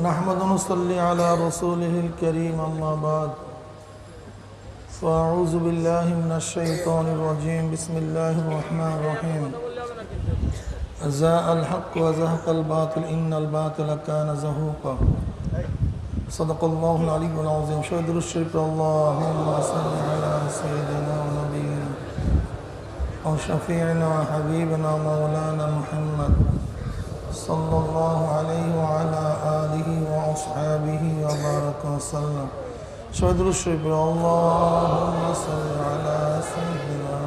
نحمد ونصلي على رسوله الكريم أما بعد فأعوذ بالله من الشيطان الرجيم بسم الله الرحمن الرحيم جاء الحق وزهق الباطل إن الباطل كان زهوقا صدق الله العلي العظيم شهد الشرك اللهم صل على سيدنا ونبينا وشفيعنا وحبيبنا مولانا محمد صلى الله عليه وعلى آله وأصحابه وبارك وسلم شهد الشكر اللهم صل على سيدنا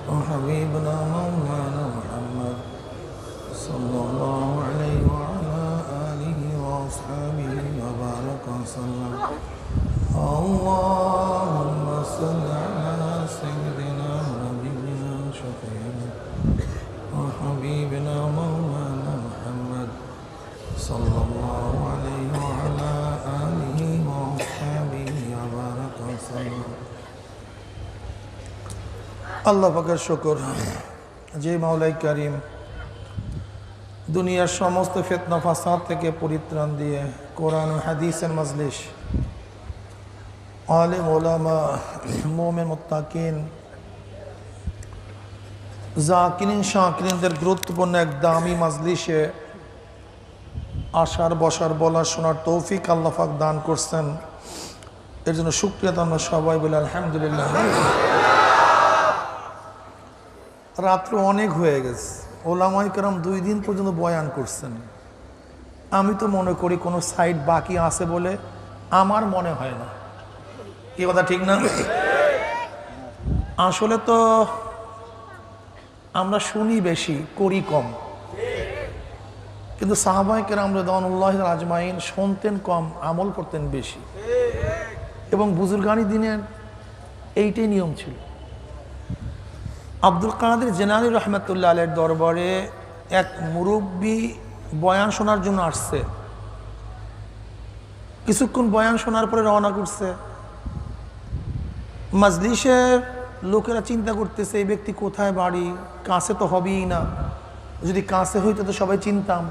وحبيبنا مولانا محمد صلى الله عليه وعلى آله وأصحابه وبارك وسلم اللهم صل على سيدنا ونبينا شفيعنا وحبيبنا مولانا محمد صلى الله عليه وعلى آله وأصحابه وبارك وسلم আল্লাহ পাকের শুকর যে মাওলাই কারীম দুনিয়ার সমস্ত ফিতনা ফাসাদ থেকে পরিত্রাণ দিয়ে কোরআন ও হাদিসের মজলিস আলেম ওলামা মুমিন মুত্তাকিন জাকিরিন শাকিরিনদের গুরুত্বপূর্ণ এক দামি মজলিসে আসার বসার বলার শোনার তৌফিক আল্লাহ পাক দান করছেন এর জন্য শুকরিয়া আমরা সবাই বলি আলহামদুলিল্লাহ। রাত্র অনেক হয়ে গেছে, ওলামায়ে কেরাম 2 দিন পর্যন্ত বয়ান করছেন। আমি তো মনে করি কোনো সাইড বাকি আছে বলে আমার মনে হয় না, কি কথা ঠিক না? আসলে তো আমরা শুনি বেশি, করি কম, কিন্তু সাহাবায়ে কেরাম রাদিয়াল্লাহু আজমাইন শুনতেন কম, আমল করতেন বেশি। এবং বুজুর্গানি দিনের এইটাই নিয়ম ছিল। আব্দুল কাদের জিলানী রহমতুল্লাহ আলাইহির দরবারে এক মুরব্বী বয়ান শোনার জন্য আসছে। কিছুক্ষণ বয়ান শোনার পরে রওনা করছে। মজলিসের লোকেরা চিন্তা করতেছে এই ব্যক্তি কোথায় বাড়ি, কাছে তো হবেই না, যদি কাছে হইতো তো সবাই চিনতাম,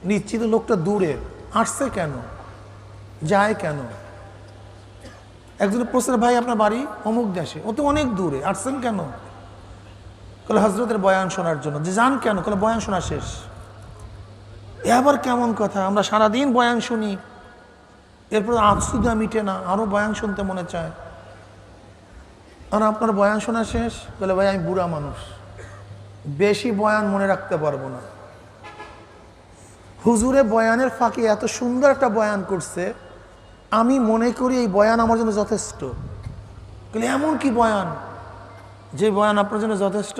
নিশ্চিত লোকটা দূরে, আসছে কেন, যায় কেন? একজনের প্রশ্ন, ভাই আপনার বাড়ি অমুক দেশে, ও তো অনেক দূরে, আসছেন কেন? কলে হজরতের বয়ান শোনার জন্য। যে যান কেন? কলে বয়ান শোনা শেষ। এবার কেমন কথা, আমরা সারাদিন বয়ান শুনি, এরপর আফসুদা মিটে না, আরো বয়ান শুনতে মনে চায়। আর আপনার বয়ান শোনা শেষ? বলে ভাই আমি বুড়া মানুষ, বেশি বয়ান মনে রাখতে পারবো না। হুজুরে বয়ানের ফাঁকে এত সুন্দর একটা বয়ান করছে, আমি মনে করি এই বয়ান আমার জন্য যথেষ্ট। বলে এমন কি বয়ান যে বয়ান আপনার জন্য যথেষ্ট?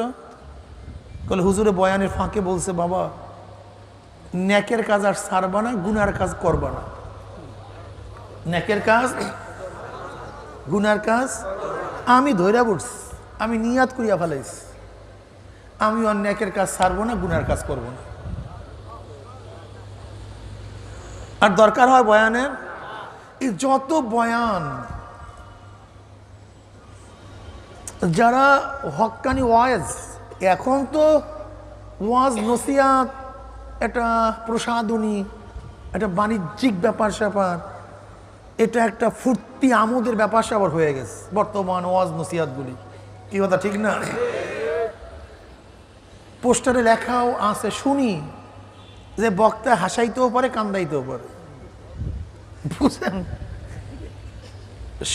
বলে হুজুরে বয়ানের ফাঁকে বলছে, বাবা নেকের কাজ আর ছাড়বা না, গুনার কাজ করবা না। নেকের কাজ, গুনার কাজ আমি ধইরা পড়ছি, আমি নিয়াত করিয়া ফেলাইছি, আমি আর নেকের কাজ ছাড়বো না, গুনার কাজ করবো না। আর দরকার হয় বয়ানের, এই যত বয়ান, যারা হক্কানি ওয়াজ, এখন তো ওয়াজ নসিহাত একটা প্রসাদনী, একটা বাণিজ্যিক ব্যাপার স্যাপার, এটা একটা ফুর্তি আমোদের ব্যাপার স্যাপার হয়ে গেছে বর্তমান ওয়াজ নসিহাতগুলি, কি কথা ঠিক না? পোস্টারে লেখাও আছে, শুনি যে বক্তা হাসাইতেও পারে, কান্দাইতেও পারে, বুঝছেন?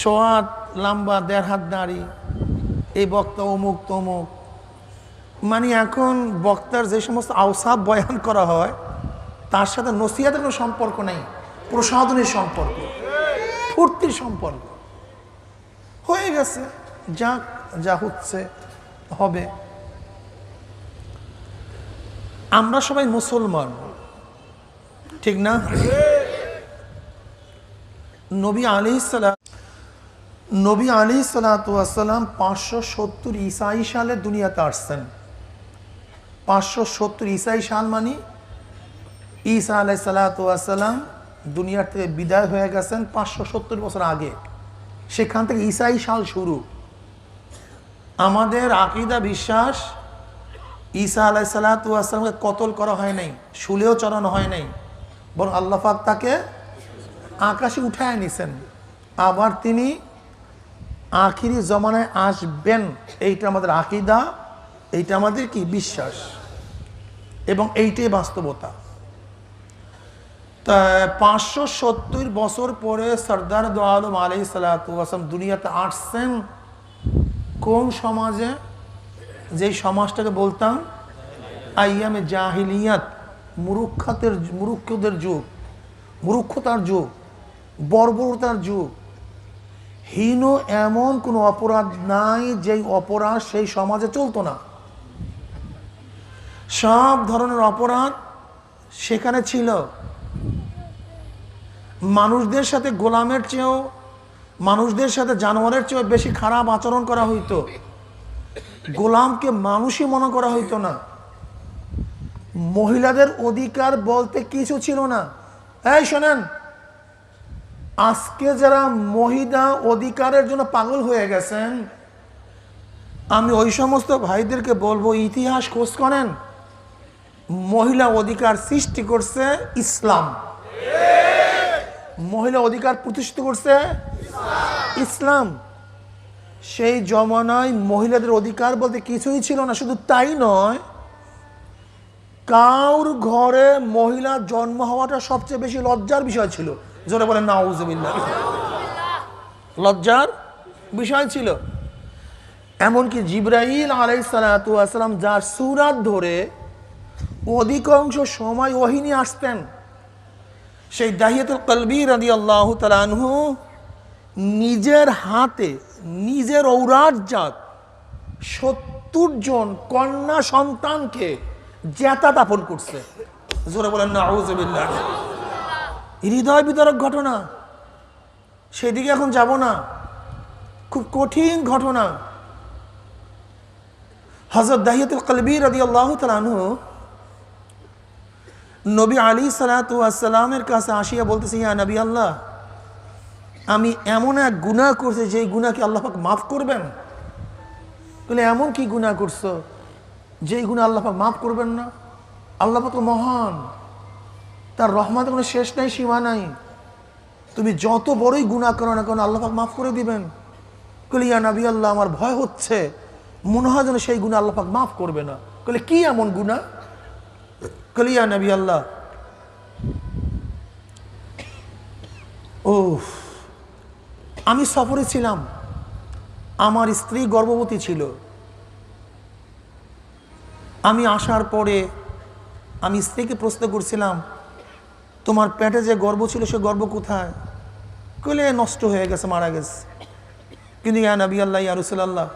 100 হাত লম্বা, 1.5 হাত দাড়ি, এই বক্তা অমুক তমুক। মানে এখন বক্তার যে সমস্ত আওসাফ বয়ান করা হয় তার সাথে নসিহাতের কোনো সম্পর্ক নেই, প্রসাদনের সম্পর্ক, ফুর্তির সম্পর্ক হয়ে গেছে। যাক, যা হচ্ছে হবে। আমরা সবাই মুসলমান, ঠিক না? নবী আলাইহিস সালাতু ওয়াস সালাম 570 ঈসাই সালে দুনিয়াতে আসছেন। 570 ঈসাই সাল মানে ঈসা আলাইহিস সালাতু ওয়াস সালাম দুনিয়ার থেকে বিদায় হয়ে গেছেন 570 বছর আগে। সেখান থেকে ঈসাই সাল শুরু। আমাদের আকীদা বিশ্বাস ঈসা আলাইহিসসালামকে কতল করা হয় নাই, শুলেও চড়ানো হয় নাই, বরং আল্লাহ পাক তাকে আকাশে উঠায় নিছেন। আবার তিনি আখিরি জমানায় আসবেন, এইটা আমাদের আকীদা, এইটা আমাদের কি বিশ্বাস, এবং এইটাই বাস্তবতা। তা 570 বছর পরে সরদার দো আলম আলাইহিসসালাম দুনিয়াতে আসছেন কোন সমাজে? যেই সমাজটাকে বলতাম আইয়ামে জাহিলিয়াত, মুরুক্ষদের যুগ, মুরুক্ষতার যুগ, বর্বরতার যুগ। হীন এমন কোনো অপরাধ নাই যেই অপরাধ সেই সমাজে চলতো না। সব ধরনের অপরাধ সেখানে ছিল। মানুষদের সাথে গোলামের চেয়েও, মানুষদের সাথে জানোয়ারের চেয়েও বেশি খারাপ আচরণ করা হইতো। গোলামকে মানুষই মনে করা হইতো না। মহিলাদের অধিকার বলতে কিছু ছিল না। এই শোনেন, আজকে যারা মহিলা অধিকারের জন্য পাগল হয়ে গেছেন, আমি ওই সমস্ত ভাইদেরকে বলবো ইতিহাস খোঁজ করেন। মহিলা অধিকার সৃষ্টি করছে ইসলাম, মহিলা অধিকার প্রতিষ্ঠিত করছে ইসলাম। সেই জমানায় মহিলাদের অধিকার বলতে কিছুই ছিল না। শুধু তাই নয়, কাউর ঘরে মহিলা জন্ম হওয়াটা সবচেয়ে বেশি লজ্জার বিষয় ছিল। জোরে বলেন নাউজুবিল্লাহ। লজ্জার বিষয় ছিল। এমনকি জিবরাইল আলাইহিসসালাম যার সূরাত ধরে অধিকাংশ সময় ওহী নিয়ে আসতেন, সেই দাহিয়াতুল কলবি রাদিয়াল্লাহু তাআলা আনহু নিজের হাতে নিজের ঔরাতজাত 70 জন কন্যা সন্তানকে জেতা দাপন করছে। জোরে বলেন নাউজুবিল্লাহ। হৃদয় বিদারক ঘটনা, সেদিকে এখন যাব না, খুব কঠিন ঘটনা। হযরত দাহিয়াতুল কলবি রাদিয়াল্লাহু তাআলা আনহু নবী আলাইহিসসালাতু ওয়াসসালামের কাছে আসিয়া বলতেছে, ইয়া নবী আল্লাহ, আমি এমন এক গুনাহ করছি যেই গুনাহ কি আল্লাহ পাক মাফ করবেন? বলে এমন কি গুনাহ করছো যেই গুনাহ আল্লাহ পাক মাফ করবেন না? আল্লাহ পাক তো মহান, তার রহমতের কোনো শেষ নাই, সীমা নাই। তুমি যত বড়ই গুনাহ করো না কেন আল্লাহ পাক মাফ করে দিবেন। বলে ইয়া নবী আল্লাহ, আমার ভয় হচ্ছে, মনে হয় যেন সেই গুনাহ আল্লাহ পাক মাফ করবে না। বলে কি এমন গুনাহ? বলে ইয়া নবী আল্লাহ, ও আমি সফরে ছিলাম, আমার স্ত্রী গর্ভবতী ছিল। আমি আসার পরে আমি স্ত্রীকে প্রশ্ন করছিলাম, তোমার পেটে যে গর্ভ ছিল সে গর্ভ কোথায়? কইলে নষ্ট হয়ে গেছে, মারা গেছে। কিন্তু ইয়া নবী আল্লাহ, ইয়া রাসূলুল্লাহ,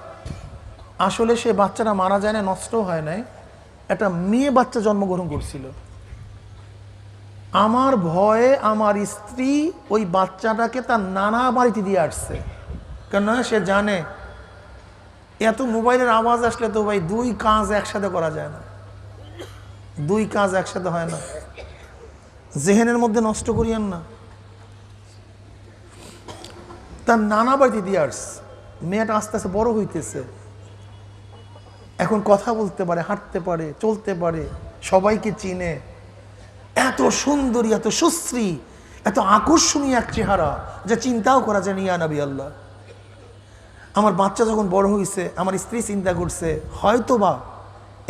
আসলে সে বাচ্চাটা মারা যায় না, নষ্ট হয় নাই, একটা মেয়ে বাচ্চা জন্মগ্রহণ করছিল। আমার ভয়ে আমার স্ত্রী ওই বাচ্চাটাকে তার নানা বাড়িতে দিয়ে আসছে, কেন সে জানে এত মোবাইলের আওয়াজ আসলে তো ভাই দুই কাজ একসাথে করা যায় না, দুই কাজ একসাথে হয় না, জেহেনের মধ্যে নষ্ট করিয়েন না। তার নানা বাড়িতে দিয়ে আসছে। মেয়েটা আস্তে আস্তে বড় হইতেছে, এখন কথা বলতে পারে, হাঁটতে পারে, চলতে পারে, সবাইকে চিনে। এত সুন্দরী, এত সুশ্রী, এত আকর্ষণীয় এক চেহারা যা চিন্তাও করা যায় না। ইয়া নবী আল্লাহ, আমার বাচ্চা যখন বড় হয়েছে, আমার স্ত্রী চিন্তা করছে হয়তোবা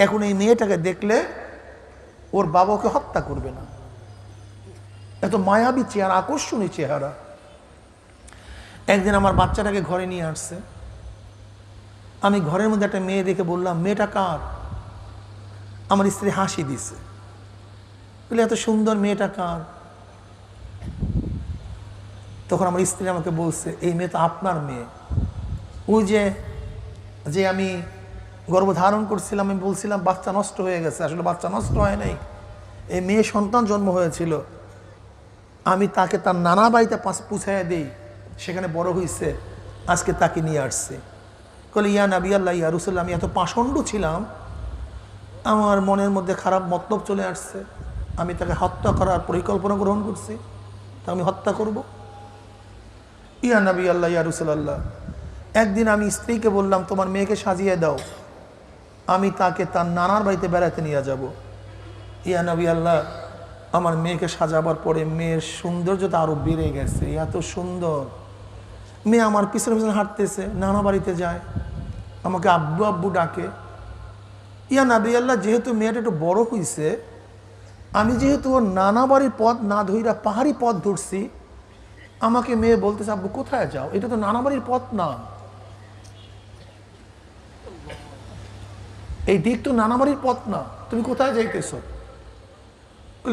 এখন এই মেয়েটাকে দেখলে ওর বাবাকে হত্যা করবে না। এত মায়াবী চেহারা, আকর্ষণীয় চেহারা। একদিন আমার বাচ্চাটাকে ঘরে নিয়ে আসছে। আমি ঘরের মধ্যে একটা মেয়ে দেখে বললাম, মেয়েটা কার? আমার স্ত্রী হাসি দিছে, বলে এত সুন্দর মেয়েটা কার? তখন আমার স্ত্রী আমাকে বলছে, এই মেয়ে তো আপনার মেয়ে। ওই যে আমি গর্ভধারণ করছিলাম, আমি বলছিলাম বাচ্চা নষ্ট হয়ে গেছে, আসলে বাচ্চা নষ্ট হয় নাই, এই মেয়ে সন্তান জন্ম হয়েছিল। আমি তাকে তার নানা বাড়িতে পুছাইয়া দিই, সেখানে বড় হয়েছে, আজকে তাকে নিয়ে আসছে। বলে ইয়া নবী আল্লাহ, ইয়া রাসূলুল্লাহ, আমি এত পাষণ্ড ছিলাম, আমার মনের মধ্যে খারাপ মতলব চলে আসছে, আমি তাকে হত্যা করার পরিকল্পনা গ্রহণ করছি, তা আমি হত্যা করব। ইয়া নবী আল্লাহ, ইয়া রাসূলুল্লাহ, একদিন আমি স্ত্রীকে বললাম, তোমার মেয়েকে সাজিয়ে দাও। আমি তাকে তার নানার বাড়িতে বেড়াতে নিয়ে যাব। ইয়া নবী আল্লাহ, আমার মেয়েকে সাজাবার পরে মেয়ের সৌন্দর্যতা আরও বেড়ে গেছে, এত সুন্দর। মেয়ে আমার পিছনে পিছনে হাঁটতেছে, নানা বাড়িতে যায়, আমাকে আব্বু আব্বু ডাকে। ইয়া নবী আল্লাহ, যেহেতু মেয়েটা একটু বড় হয়েছে, আমি যেহেতু ওর নানা বাড়ির পথ না ধইরা পাহাড়ি পথ ধরছি, আমাকে মেয়ে বলতেছে আব্বু কোথায় যাও, এটা তো নানা বাড়ির পথ না, এই দিক তো নানা বাড়ির পথ না, তুমি কোথায় যাইতেছো?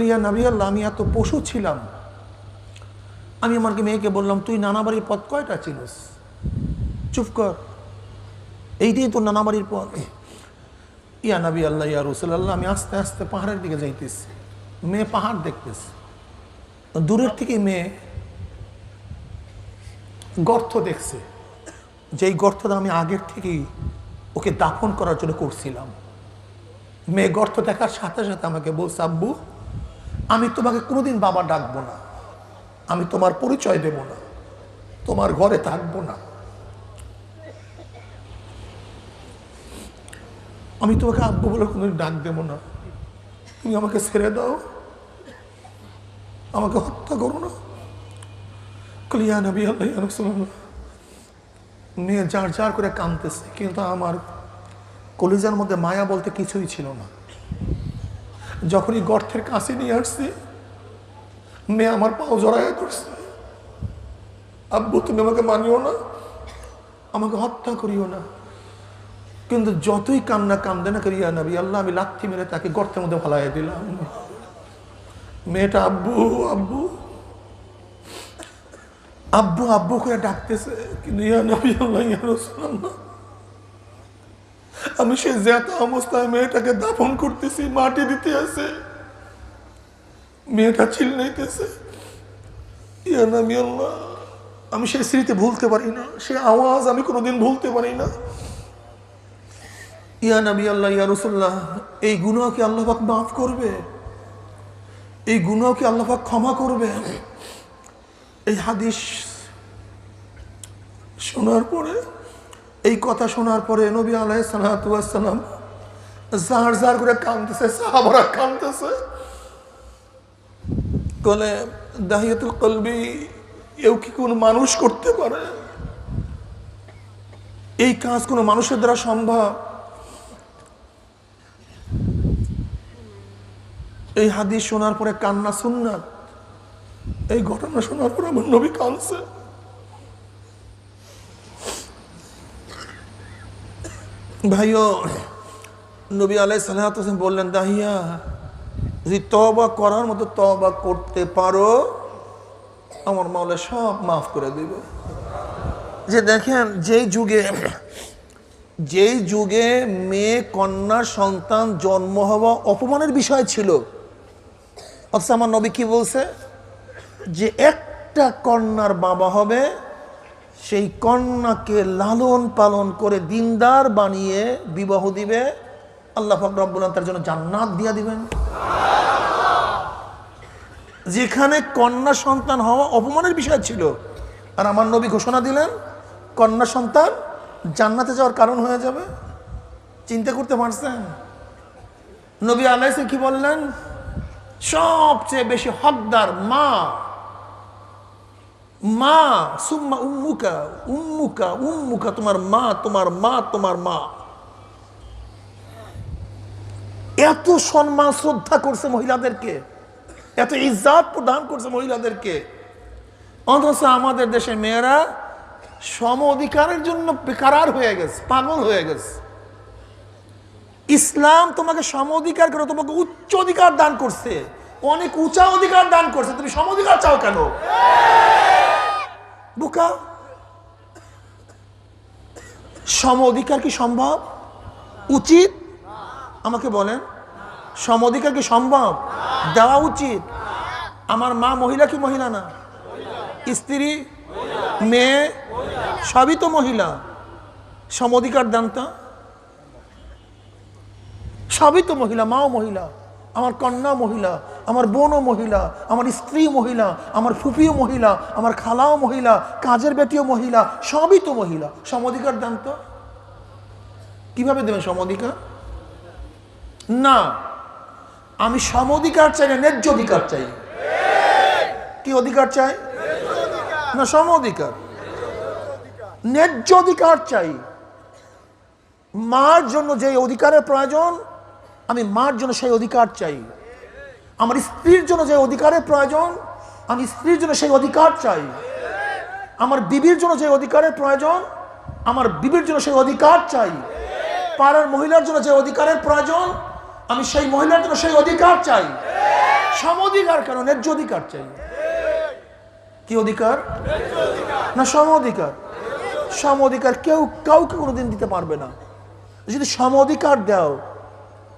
ইয়া নবী আল্লাহ, আমি এত পশু ছিলাম, আমি আমার মেয়েকে বললাম তুই নানা বাড়ির পথ কয়টা ছিলিস, চুপ কর, এইটাই তো নানা বাড়ির পথ। ইয়া নবী আল্লাহ, ইয়া রাসূলুল্লাহ, আমি আস্তে আস্তে পাহাড়ের দিকে যাইতেছি। মেয়ে পাহাড় দেখতেছে, দূরের থেকে মেয়ে গর্ত দেখছে, যেই গর্তটা আমি আগের থেকেই ওকে দাফন করার জন্য করছিলাম। মেয়ে গর্ত দেখার সাথে সাথে আমাকে বলছে আব্বু, আমি তোমাকে কোনোদিন বাবা ডাকবো না, আমি তোমার পরিচয় দেব না, তোমার ঘরে থাকবো না, আমি তোমাকে আব্বু বলে কোনোদিন ডাক দেবো না, তুমি আমাকে ছেড়ে দাও, আমাকে হত্যা করো না। ইয়া নবী আল্লাহ, ইয়া রাসূলুল্লাহ, মেয়ে যার যার করে কাঁদতেছে, কিন্তু আমার কলিজার মধ্যে মায়া বলতে কিছুই ছিল না। যখনই গর্তের কাছে নিয়ে আসছি, মেয়ে আমার পাও জড়াইয়া ধরছে, আব্বু তুমি আমাকে মানিও না, আমাকে হত্যা করিও না। কিন্তু যতই কান্না কান্দে না করিয়া নবী আল্লাহ, আমি লাথি মেরে তাকে গর্তের মধ্যে ফালাইয়া দিলাম। মেয়েটা আব্বু আব্বু আব্বু আব্বু করে ডাকতেছে, কিন্তু ইয়া নবী আল্লাহ, ইয়া রাসূলুল্লাহ, আমি সে জ্যাতা অবস্থায় মেয়েটাকে দাফন করতেছি, মাটি দিতে আছে, মেয়েটা চিল্লাইতেছে, ইয়া নবী আল্লাহ, আমি সেই স্মৃতি ভুলতে পারি না, সে আওয়াজ আমি কোনোদিন ভুলতে পারি না। ইয়া নবী আল্লাহ, ইয়া রাসূলুল্লাহ, এই গুনাহ কি আল্লাহ পাক মাফ করবে? এই গুনাহ কি আল্লাহ পাক ক্ষমা করবে? এই হাদিস শোনার পরে, এই কথা শোনার পরে নবী আলাইহিস সালাতু ওয়াস সালাম জার জার করে কাঁদতেছে, সাহাবারা কাঁদতেছে, বলে দাহিয়াতুল কলবি, এও কি কোনো মানুষ করতে পারে? এই কাজ কোনো মানুষের দ্বারা সম্ভব? এই হাদিস শোনার পরে কান্না সুন্নাত, এই ঘটনা শোনার পরে আমার নবী কাঁদছে। ভাইও, নবী আলাইহিস সালাতু ওয়াস সালাম বললেন, দাহিয়া, যদি তওবা করার মতো তওবা করতে পারো, আমার মাওলা সব মাফ করে দিবে। যে দেখেন, যেই যুগে মেয়ে কন্যা সন্তান জন্ম হওয়া অপমানের বিষয় ছিল, অথচ আমার নবী কি বলছে, যে একটা কন্যার বাবা হবে, সেই কন্যাকে লালন পালন করে দিনদার বানিয়ে বিবাহ দিবে, আল্লাহ পাক রব্বুল আলামিন তার জন্য জান্নাত দিয়ে দিবেন। যেখানে কন্যা সন্তান হওয়া অপমানের বিষয় ছিল, আর আমার নবী ঘোষণা দিলেন কন্যা সন্তান জান্নাতে যাওয়ার কারণ হয়ে যাবে। চিন্তা করতে পারছেন? নবী আলাইহিস সালাম কি বললেন? সবচেয়ে বেশি হকদার মা, মা সুম্মা উম্মুকা, উম্মুকা উম্মুকা, তোমার মা, তোমার মা, তোমার মা। এত সম্মান শ্রদ্ধা করছে মহিলাদেরকে, এত ইজ্জত প্রদান করছে মহিলাদেরকে, অথচ আমাদের দেশে মেয়েরা সম অধিকারের জন্য বেকার হয়ে গেছে, পাগল হয়ে গেছে। ইসলাম তোমাকে সম অধিকার করে, তোমাকে উচ্চ অধিকার দান করছে, অনেক উঁচা অধিকার দান করছে, তুমি সম অধিকার চাও কেন? বোকা। সম অধিকার কি সম্ভব? উচিত? আমাকে বলেন, সম অধিকার কি সম্ভব? দেওয়া উচিত। আমার মা মহিলা কি মহিলা না? স্ত্রী, মেয়ে, সবই তো মহিলা। সম অধিকার দান তো, সবই তো মহিলা, মাও মহিলা, আমার কন্যা মহিলা, আমার বোনও মহিলা, আমার স্ত্রী মহিলা, আমার ফুপিও মহিলা, আমার খালাও মহিলা, কাজের বেটিও মহিলা, সবই তো মহিলা। সম অধিকার দান তো। কিভাবে দেবেন সম অধিকার? না, আমি সম অধিকার চাই না, ন্যায্য অধিকার চাই। কি অধিকার চাই? না, সম অধিকার, ন্যায্য অধিকার চাই। মার জন্য যে অধিকারের প্রয়োজন, আমি মার জন্য সেই অধিকার চাই। আমার স্ত্রীর জন্য যে অধিকারের প্রয়োজন, আমি স্ত্রীর জন্য সেই অধিকার চাই। আমার বিবির জন্য যে অধিকারের প্রয়োজন, আমার বিবির জন্য সেই অধিকার চাই। পাড়ার মহিলার জন্য যে অধিকারের প্রয়োজন, আমি সেই মহিলার জন্য সেই অধিকার চাই। সম অধিকার কেন? ন্যায্য অধিকার চাই। কি অধিকার? না, সম অধিকার। সম অধিকার কেউ কাউকে কোনোদিন দিতে পারবে না। যদি সম অধিকার দাও,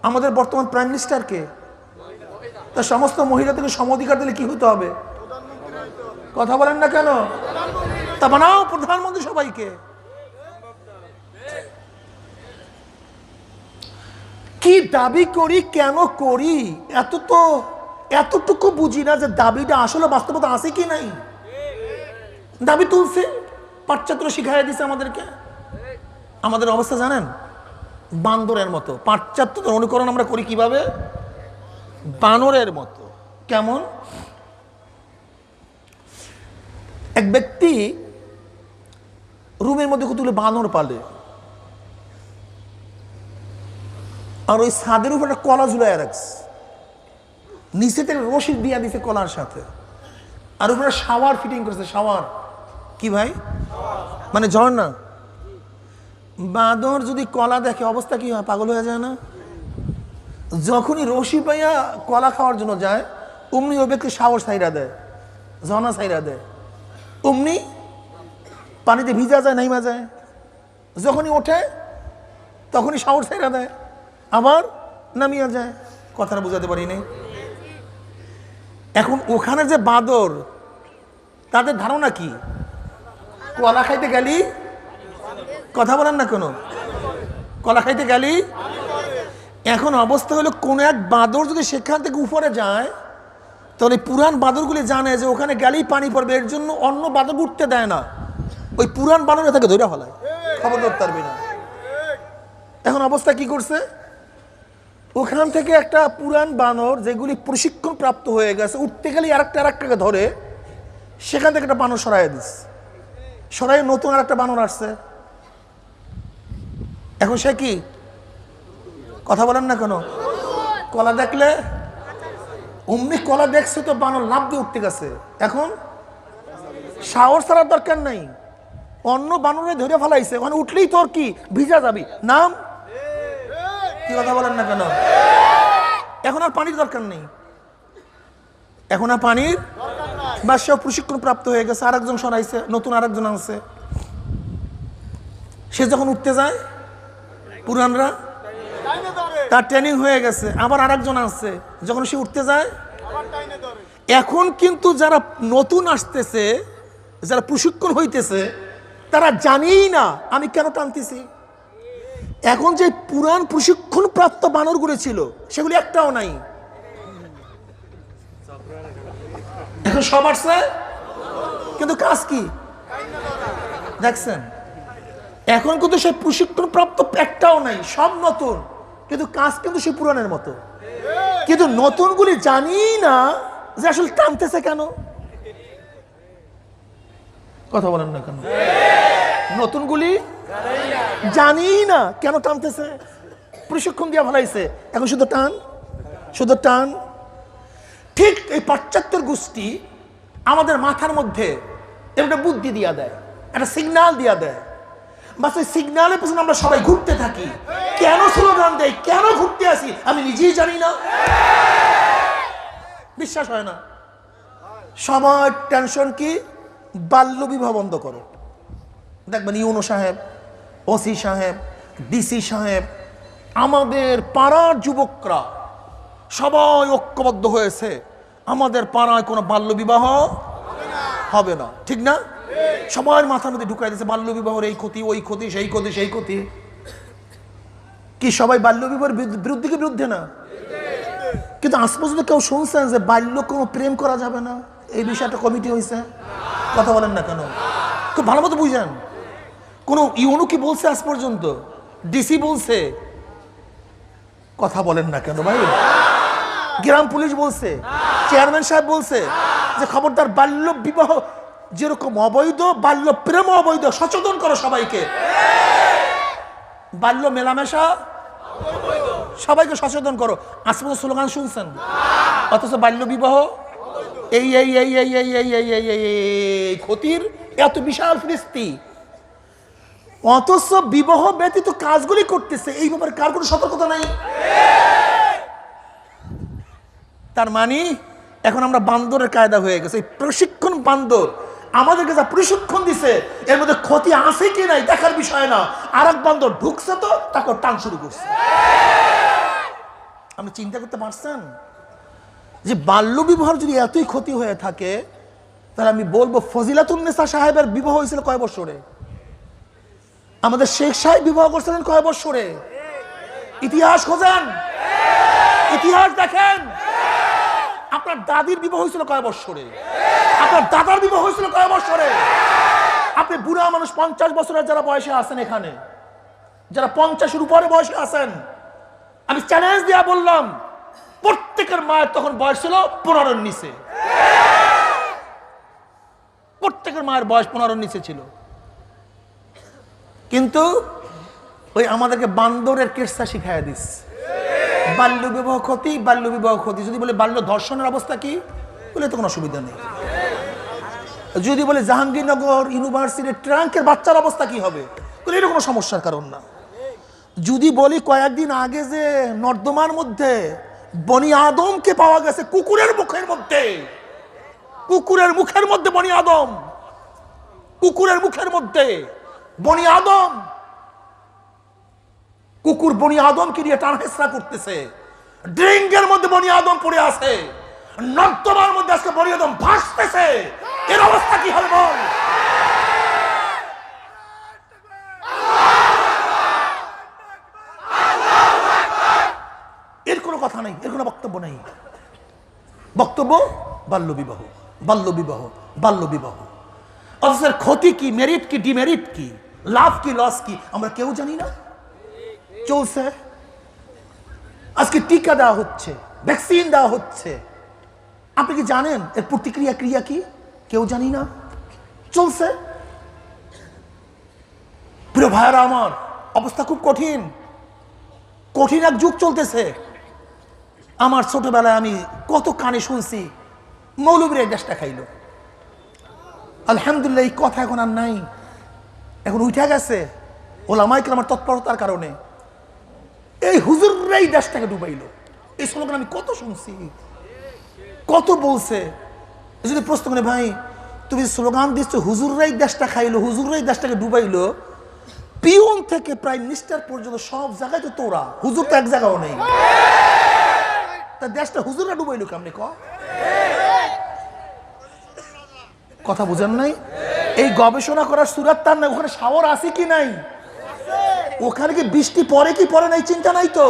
আমাদের বর্তমান প্রাইম মিনিস্টারকে, তা সমস্ত মহিলাদেরকে সম অধিকার দিলে কি হতে হবে? কথা বলেন না কেন? তা বানাও প্রধানমন্ত্রী সবাইকে। কি দাবি করি, কেন করি, এতটুকু বুঝি না যে দাবিটা আসলে বাস্তবতা আছে কি নাই। দাবি তুলছে, পাশ্চাত্যরা শিখাইয়া দিছে আমাদেরকে। আমাদের অবস্থা জানেন? বান্দরের মতো। পাশ্চাত্যদের অনুকরণ আমরা করি কিভাবে? বানরের মতো। কেমন? এক ব্যক্তি রুমের মধ্যে কতগুলো বানর পালে, আর ওই ছাদের উপর একটা কলা ঝুলাই রাখছে, নিচে থেকে রশি দিয়া দিছে কলার সাথে, আর উপরে শাওয়ার ফিটিং করছে। শাওয়ার কি ভাই? মানে ঝর্ণা। বাঁদর যদি কলা দেখে অবস্থা কি হয়? পাগল হয়ে যায় না? যখনই রশি পাইয়া কলা খাওয়ার জন্য যায়, অমনি ওই ব্যক্তি শাওয়ার সাইরা দেয়, ঝর্ণা সাইরা দেয়, অমনি পানিতে ভিজা যায়, নাইমা যায়। যখনই ওঠে তখনই শাওয়ার সাইরা দেয়, আবার নামিয়া যায়। কথাটা বুঝাতে পারি নাই। এখন ওখানে যে বাঁদর, তাদের ধারণা কি? কলা খাইতে গেলি, কথা বলেন না কেন, কলা খাইতে গেলি। এখন অবস্থা হলো, কোন এক বাঁদর যদি সেখান থেকে উপরে যায়, তাহলে পুরান বাঁদরগুলি জানে যে ওখানে গেলেই পানি পড়বে, এর জন্য অন্য বাঁদর উঠতে দেয় না। ওই পুরান বাঁদরে তাকে ধরে ফেলায়, খবর ধরতে পারবি না। এখন অবস্থা কি করছে? ওখান থেকে একটা পুরান বানর, যেগুলি প্রশিক্ষণ প্রাপ্ত হয়ে গেছে, উঠতে গেলে আরেকটাকে ধরে, সেখান থেকে একটা বানর সরাই দিচ্ছে। সরাই নতুন আরেকটা বানর আসছে। এখন সে কি? কথা বলেন না কেন? কলা দেখলে অমনি কলা দেখছে তো বানর লাফ দিয়ে উঠতে গেছে। এখন সাহস ছাড়ার দরকার নাই, অন্য বানরে ধরে ফেলাইছে। মানে উঠলেই তোর কি ভিজা যাবি, নাম। কি কথা বলেন না কেন? এখন আর পানির দরকার নেই, এখন আর পানির বা সব প্রশিক্ষণ প্রাপ্ত হয়ে গেছে। আরেকজন সরাইছে, নতুন আরেকজন আনছে। সে যখন উঠতে যায়, পুরানরা তার ট্রেনিং হয়ে গেছে, আবার আরেকজন আসছে, যখন সে উঠতে যায়। এখন কিন্তু যারা নতুন আসতেছে, যারা প্রশিক্ষণ হইতেছে, তারা জানেই না আমি কেন টানতেছি। এখন যে পুরান প্রশিক্ষণ প্রাপ্ত বানরগুলো ছিল, সেগুলি একটাও নাই। এখন সব আসছে, কিন্তু কাজ কি দেখছেন? এখন কিন্তু সে প্রশিক্ষণ প্রাপ্ত একটাও নাই, সব নতুন, কিন্তু কাজ কিন্তু সে পুরানের মতো। কিন্তু নতুনগুলি জানি না যে আসলে টানতেছে কেন। কথা বলেন না কেন? নতুনগুলি জানি না কেন টানতেছে, প্রশিক্ষণ দিয়ে ফেলাইছে, এখন শুধু টান, শুধু টান। ঠিক এই পাশ্চাত্যের গোষ্ঠী আমাদের মাথার মধ্যে একটা বুদ্ধি দিয়া দেয়, একটা সিগন্যাল দিয়া দেয়, বাস ওই সিগন্যালের পেছনে আমরা সবাই ঘুরতে থাকি। কেন স্লোগান দেয়, কেন ঘুরতে আসি, আমি নিজেই জানি না। বিশ্বাস হয় না। সবার টেনশন কি? বাল্য বিবাহ বন্ধ করো। দেখবেন ইউনো সাহেব, ওসি সাহেব, ডিসি সাহেব, আমাদের পাড়ার যুবকরা সবাই ঐক্যবদ্ধ হয়েছে, আমাদের পাড়ায় কোনো বাল্য বিবাহ হবে না। ঠিক না? সবার মাথার মধ্যে ঢুকাই দিয়েছে বাল্য বিবাহের এই ক্ষতি, ওই ক্ষতি, সেই ক্ষতি, সেই ক্ষতি। কি সবাই বাল্য বিবাহের বিরুদ্ধে কি বিরুদ্ধে না? কিন্তু আজ পর্যন্ত কেউ শুনছেন যে বাল্য কোনো প্রেম করা যাবে না, এই বিষয়টা কমিটি হয়েছে? কথা বলেন না কেন? খুব ভালো মতো বুঝেন। কোন ইউনো কি বলছে আজ পর্যন্ত? ডিসি বলছে? কথা বলেন না কেন ভাই? গ্রাম পুলিশ বলছে, চেয়ারম্যান সাহেব বলছে যে খবরদার বাল্য বিবাহ যেরকম অবৈধ, বাল্য প্রেম অবৈধ, সচেতন করো সবাইকে। বাল্য মেলামেশা সবাইকে সচেতন করো। আজ পর্যন্ত স্লোগান শুনছেন, অথচ বাল্য বিবাহ এই এই এই এই এই এই এই এই এই ক্ষতির এত বিশাল ফিরিস্তি, অথচ বিবাহ ব্যতীত কাজগুলি করতেছে, এই ব্যাপারে কার কোনো সতর্কতা নাই। তার মানে এখন আমরা বান্দরের কায়দা হয়ে গেছে। এই প্রশিক্ষণ বান্দর আমাদেরকে যা প্রশিক্ষণ দিছে এর মধ্যে ক্ষতি আছে কি নাই দেখার বিষয় না। আর এক বান্দর ঢুকছে তো তাকে টান শুরু করছে। আপনি চিন্তা করতে পারছেন যে বাল্য বিবাহের যদি এতই ক্ষতি হয়ে থাকে, তাহলে আমি বলবো ফজিলাতুন্নেসা সাহেবের বিবাহ হয়েছিল কয় বছরে? আমাদের শেখ সাহেব বিবাহ করছিলেন কয় বছরে? ইতিহাস খোঁজেন, ইতিহাস দেখেন। আপনার দাদির বিবাহ হয়েছিল কয় বছরে? আপনার দাদার বিবাহ হয়েছিল কয় বছরে? আপনি বুড়া মানুষ 50 বছরের যারা বয়সে আছেন, এখানে যারা 50-এর উপরে বয়সে আছেন, আমি চ্যালেঞ্জ দিয়া বললাম প্রত্যেকের মায়ের তখন বয়স ছিল 15-এর নিচে। প্রত্যেকের মায়ের বয়স 15-এর নিচে ছিল। কিন্তু ওই আমাদেরকে বান্দরের কেসা শিখাইয়া দিস, বাল্য বিবাহ ক্ষতি, বাল্য বিবাহ ক্ষতি। যদি বলে বাল্য ধর্ষণের অবস্থা কি, বলে তো কোনো অসুবিধা নেই। যদি বলে জাহাঙ্গীরনগর ইউনিভার্সিটির ট্রাঙ্কের বাচ্চার অবস্থা কি হবে, বলে এটা কোনো সমস্যার কারণ না। যদি বলি কয়েকদিন আগে যে নর্দমার মধ্যে বনি আদমকে পাওয়া গেছে কুকুরের মুখের মধ্যে, কুকুরের মুখের মধ্যে বনি আদম, কুকুরের মুখের মধ্যে বনি আদম, কুকুর বনি আদমকে নিয়ে টান হেসরা করতেছে, ড্রিঙ্কের মধ্যে বনি আদম পড়ে আছে, নর্দমার মধ্যে আজকে বনি আদম ভাসতেছে। এর অবস্থা কি হবে বল? এর কোনো কথা নেই, এর কোনো বক্তব্য নেই। বক্তব্য বাল্য বিবাহ, বাল্য বিবাহ, বাল্য বিবাহ। অথচ ক্ষতি কি, মেরিট কি, ডিমেরিট কি, লাভ কি, লস কি আমরা কেউ জানি না। চলছে, আজকে টিকা দেওয়া হচ্ছে, ভ্যাকসিন দেওয়া হচ্ছে, আপনি কি জানেন এর প্রতিক্রিয়া ক্রিয়া কি? কেউ জানি না, চলছে। প্রিয় ভাইরা আমার, অবস্থা খুব কঠিন, কঠিন এক যুগ চলতেছে। আমার ছোটবেলায় আমি কত কানে শুনছি মৌলবীর দেশটা খাইলো। আলহামদুলিল্লাহ এই কথা এখন আর নাই, এখন উঠে গেছে ওলামায়ে কেরামের তৎপরতার কারণে। এই হুজুররাই দেশটাকে ডুবাইলো, এই স্লোগান আমি কত শুনছি, কত বলছে। যদি প্রশ্ন করে ভাই তুমি স্লোগান দিচ্ছ হুজুররাই দেশটা খাইলো, হুজুররাই দেশটাকে ডুবাইলো, পিয়ন থেকে প্রাইম মিনিস্টার পর্যন্ত সব জায়গায় তো তোরা, হুজুর তো এক জায়গাও নেই, তা দেশটা হুজুররা ডুবাইলো কেমনে? কথা বুঝেন নাই? এই গবেষণা করার সুরাত তার না, ওখানে শাওয়ার আছে কি নাই, ওখানে কি বৃষ্টি পড়ে কি পড়ে নাই চিন্তা নাই তো,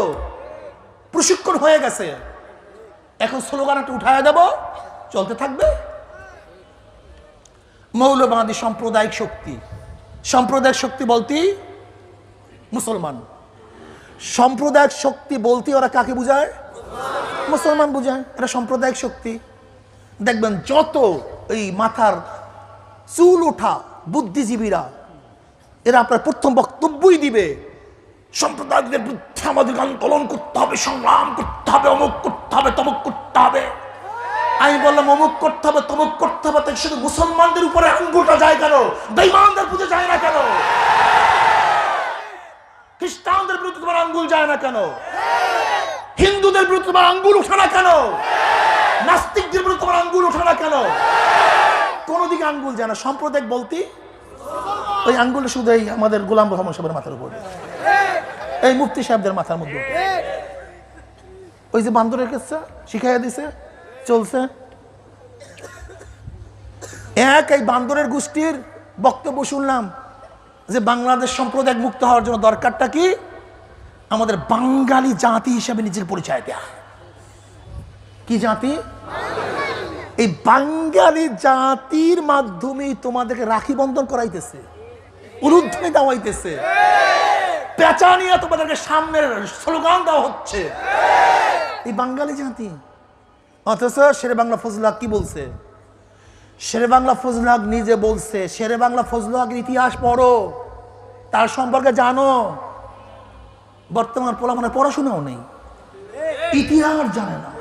প্রশিক্ষণ হয়ে গেছে। এখন স্লোগান একটা উঠায় দেব, চলতে থাকবে। মৌলবাদী সাম্প্রদায়িক শক্তি, সাম্প্রদায়িক শক্তি বলতে মুসলমান, সাম্প্রদায়িক শক্তি বলতে ওরা কাকে বুঝায়? মুসলমান বুঝায়। এটা সাম্প্রদায়িক শক্তি। দেখবেন যত এই মাথার চুল ওঠা বুদ্ধিজীবীরা, এরা আপনার প্রথম বক্তব্যই দিবে সম্প্রদায়দের বিরুদ্ধে আমাদের আন্দোলন করতে হবে, সংগ্রাম করতে হবে, অমুক করতে হবে, তমুক করতে হবে। আমি বললাম অমুক করতে হবে, তমুক করতে হবে, তাই শুধু মুসলমানদের উপরে আঙ্গুলটা যায় কেন? বেঈমানদের পুজো যায় না কেন? খ্রিস্টানদের বিরুদ্ধে তোমার আঙ্গুল যায় না কেন? হিন্দুদের বিরুদ্ধে তোমার আঙ্গুল ওঠে না কেন? নাস্তিকদের বিরুদ্ধে তোমার আঙ্গুল ওঠে না কেন? কোন দিকে আঙ্গুল যায় না। সাম্প্রদায়িক বলতে ওই আঙ্গুল শুধু এই আমাদের গোলাম রহমান সাহেবের মাথার উপরে, এই মুফতি সাহেবদের মাথার মধ্যে, ওই যে বান্দরের কেসা শিখাইয়া দিছে, চলছে। এই বান্দরের গোষ্ঠীর বক্তব্য শুনলাম যে বাংলাদেশ সাম্প্রদায়িক মুক্ত হওয়ার জন্য দরকারটা কি? আমাদের বাঙালি জাতি হিসেবে নিজের পরিচয় দেয়া। কি জাতি? এই বাঙালি জাতির মাধ্যমে তোমাদেরকে রাখি বন্ধন করাইতেছে, উলুধ্বনি দেওয়াইতেছে, পেঁচা নিয়ে তোমাদেরকে সামনের স্লোগান দেওয়া হচ্ছে, এই বাঙালি জাতি। অথচ শেরে বাংলা ফজলুল হক কি বলছে? শেরে বাংলা ফজলুল হক নিজে বলছে, শেরে বাংলা ফজলুল হকের ইতিহাস পড়ো, তার সম্পর্কে জানো। বর্তমান পোলাপানের পড়াশোনাও নেই, ইতিহাস জানে না,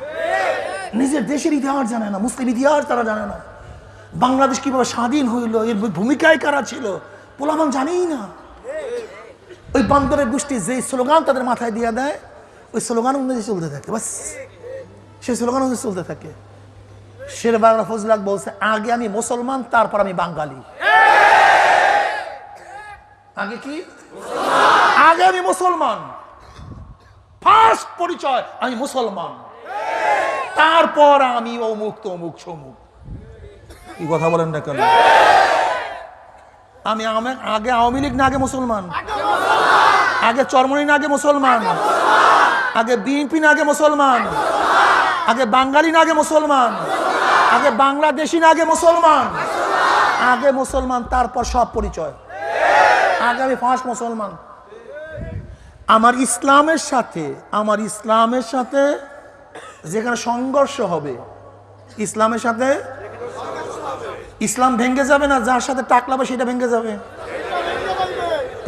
নিজের দেশের ইতিহাস জানে না, মুসলিম ইতিহাস তারা জানে না। বাংলাদেশ কিভাবে স্বাধীন হইল, এর ভূমিকায় কারা ছিল, পোলাপান জানেই না। ওই বান্দরের গোষ্ঠী যে স্লোগান তাদের মাথায় দিয়ে দেয়, ওই স্লোগান অনুযায়ী চলতে থাকে, বাস সেই স্লোগান অনুযায়ী চলতে থাকে। শেরে বাংলা ফজলুল হক বলছে, আগে আমি মুসলমান, তারপর আমি বাঙালি। আগে কি? আগে আমি মুসলমান, ফার্স্ট পরিচয় আমি মুসলমান, তারপর আমি অমুক তমুক সমুক। কি কথা বলেন না কেন? আমি আগে আওয়ামী লীগ না আগে মুসলমান? আগে চরমনি না আগে মুসলমান? আগে বিএনপি না আগে মুসলমান? আগে বাঙালি না আগে মুসলমান? আগে বাংলাদেশি না আগে মুসলমান? আগে মুসলমান, তারপর সব পরিচয়। আগে আমি ফার্স্ট মুসলমান। আমার ইসলামের সাথে যেখানে সংঘর্ষ হবে, ইসলামের সাথে ইসলাম ভেঙে যাবে না, যার সাথে টাকলাবে সেটা ভেঙে যাবে।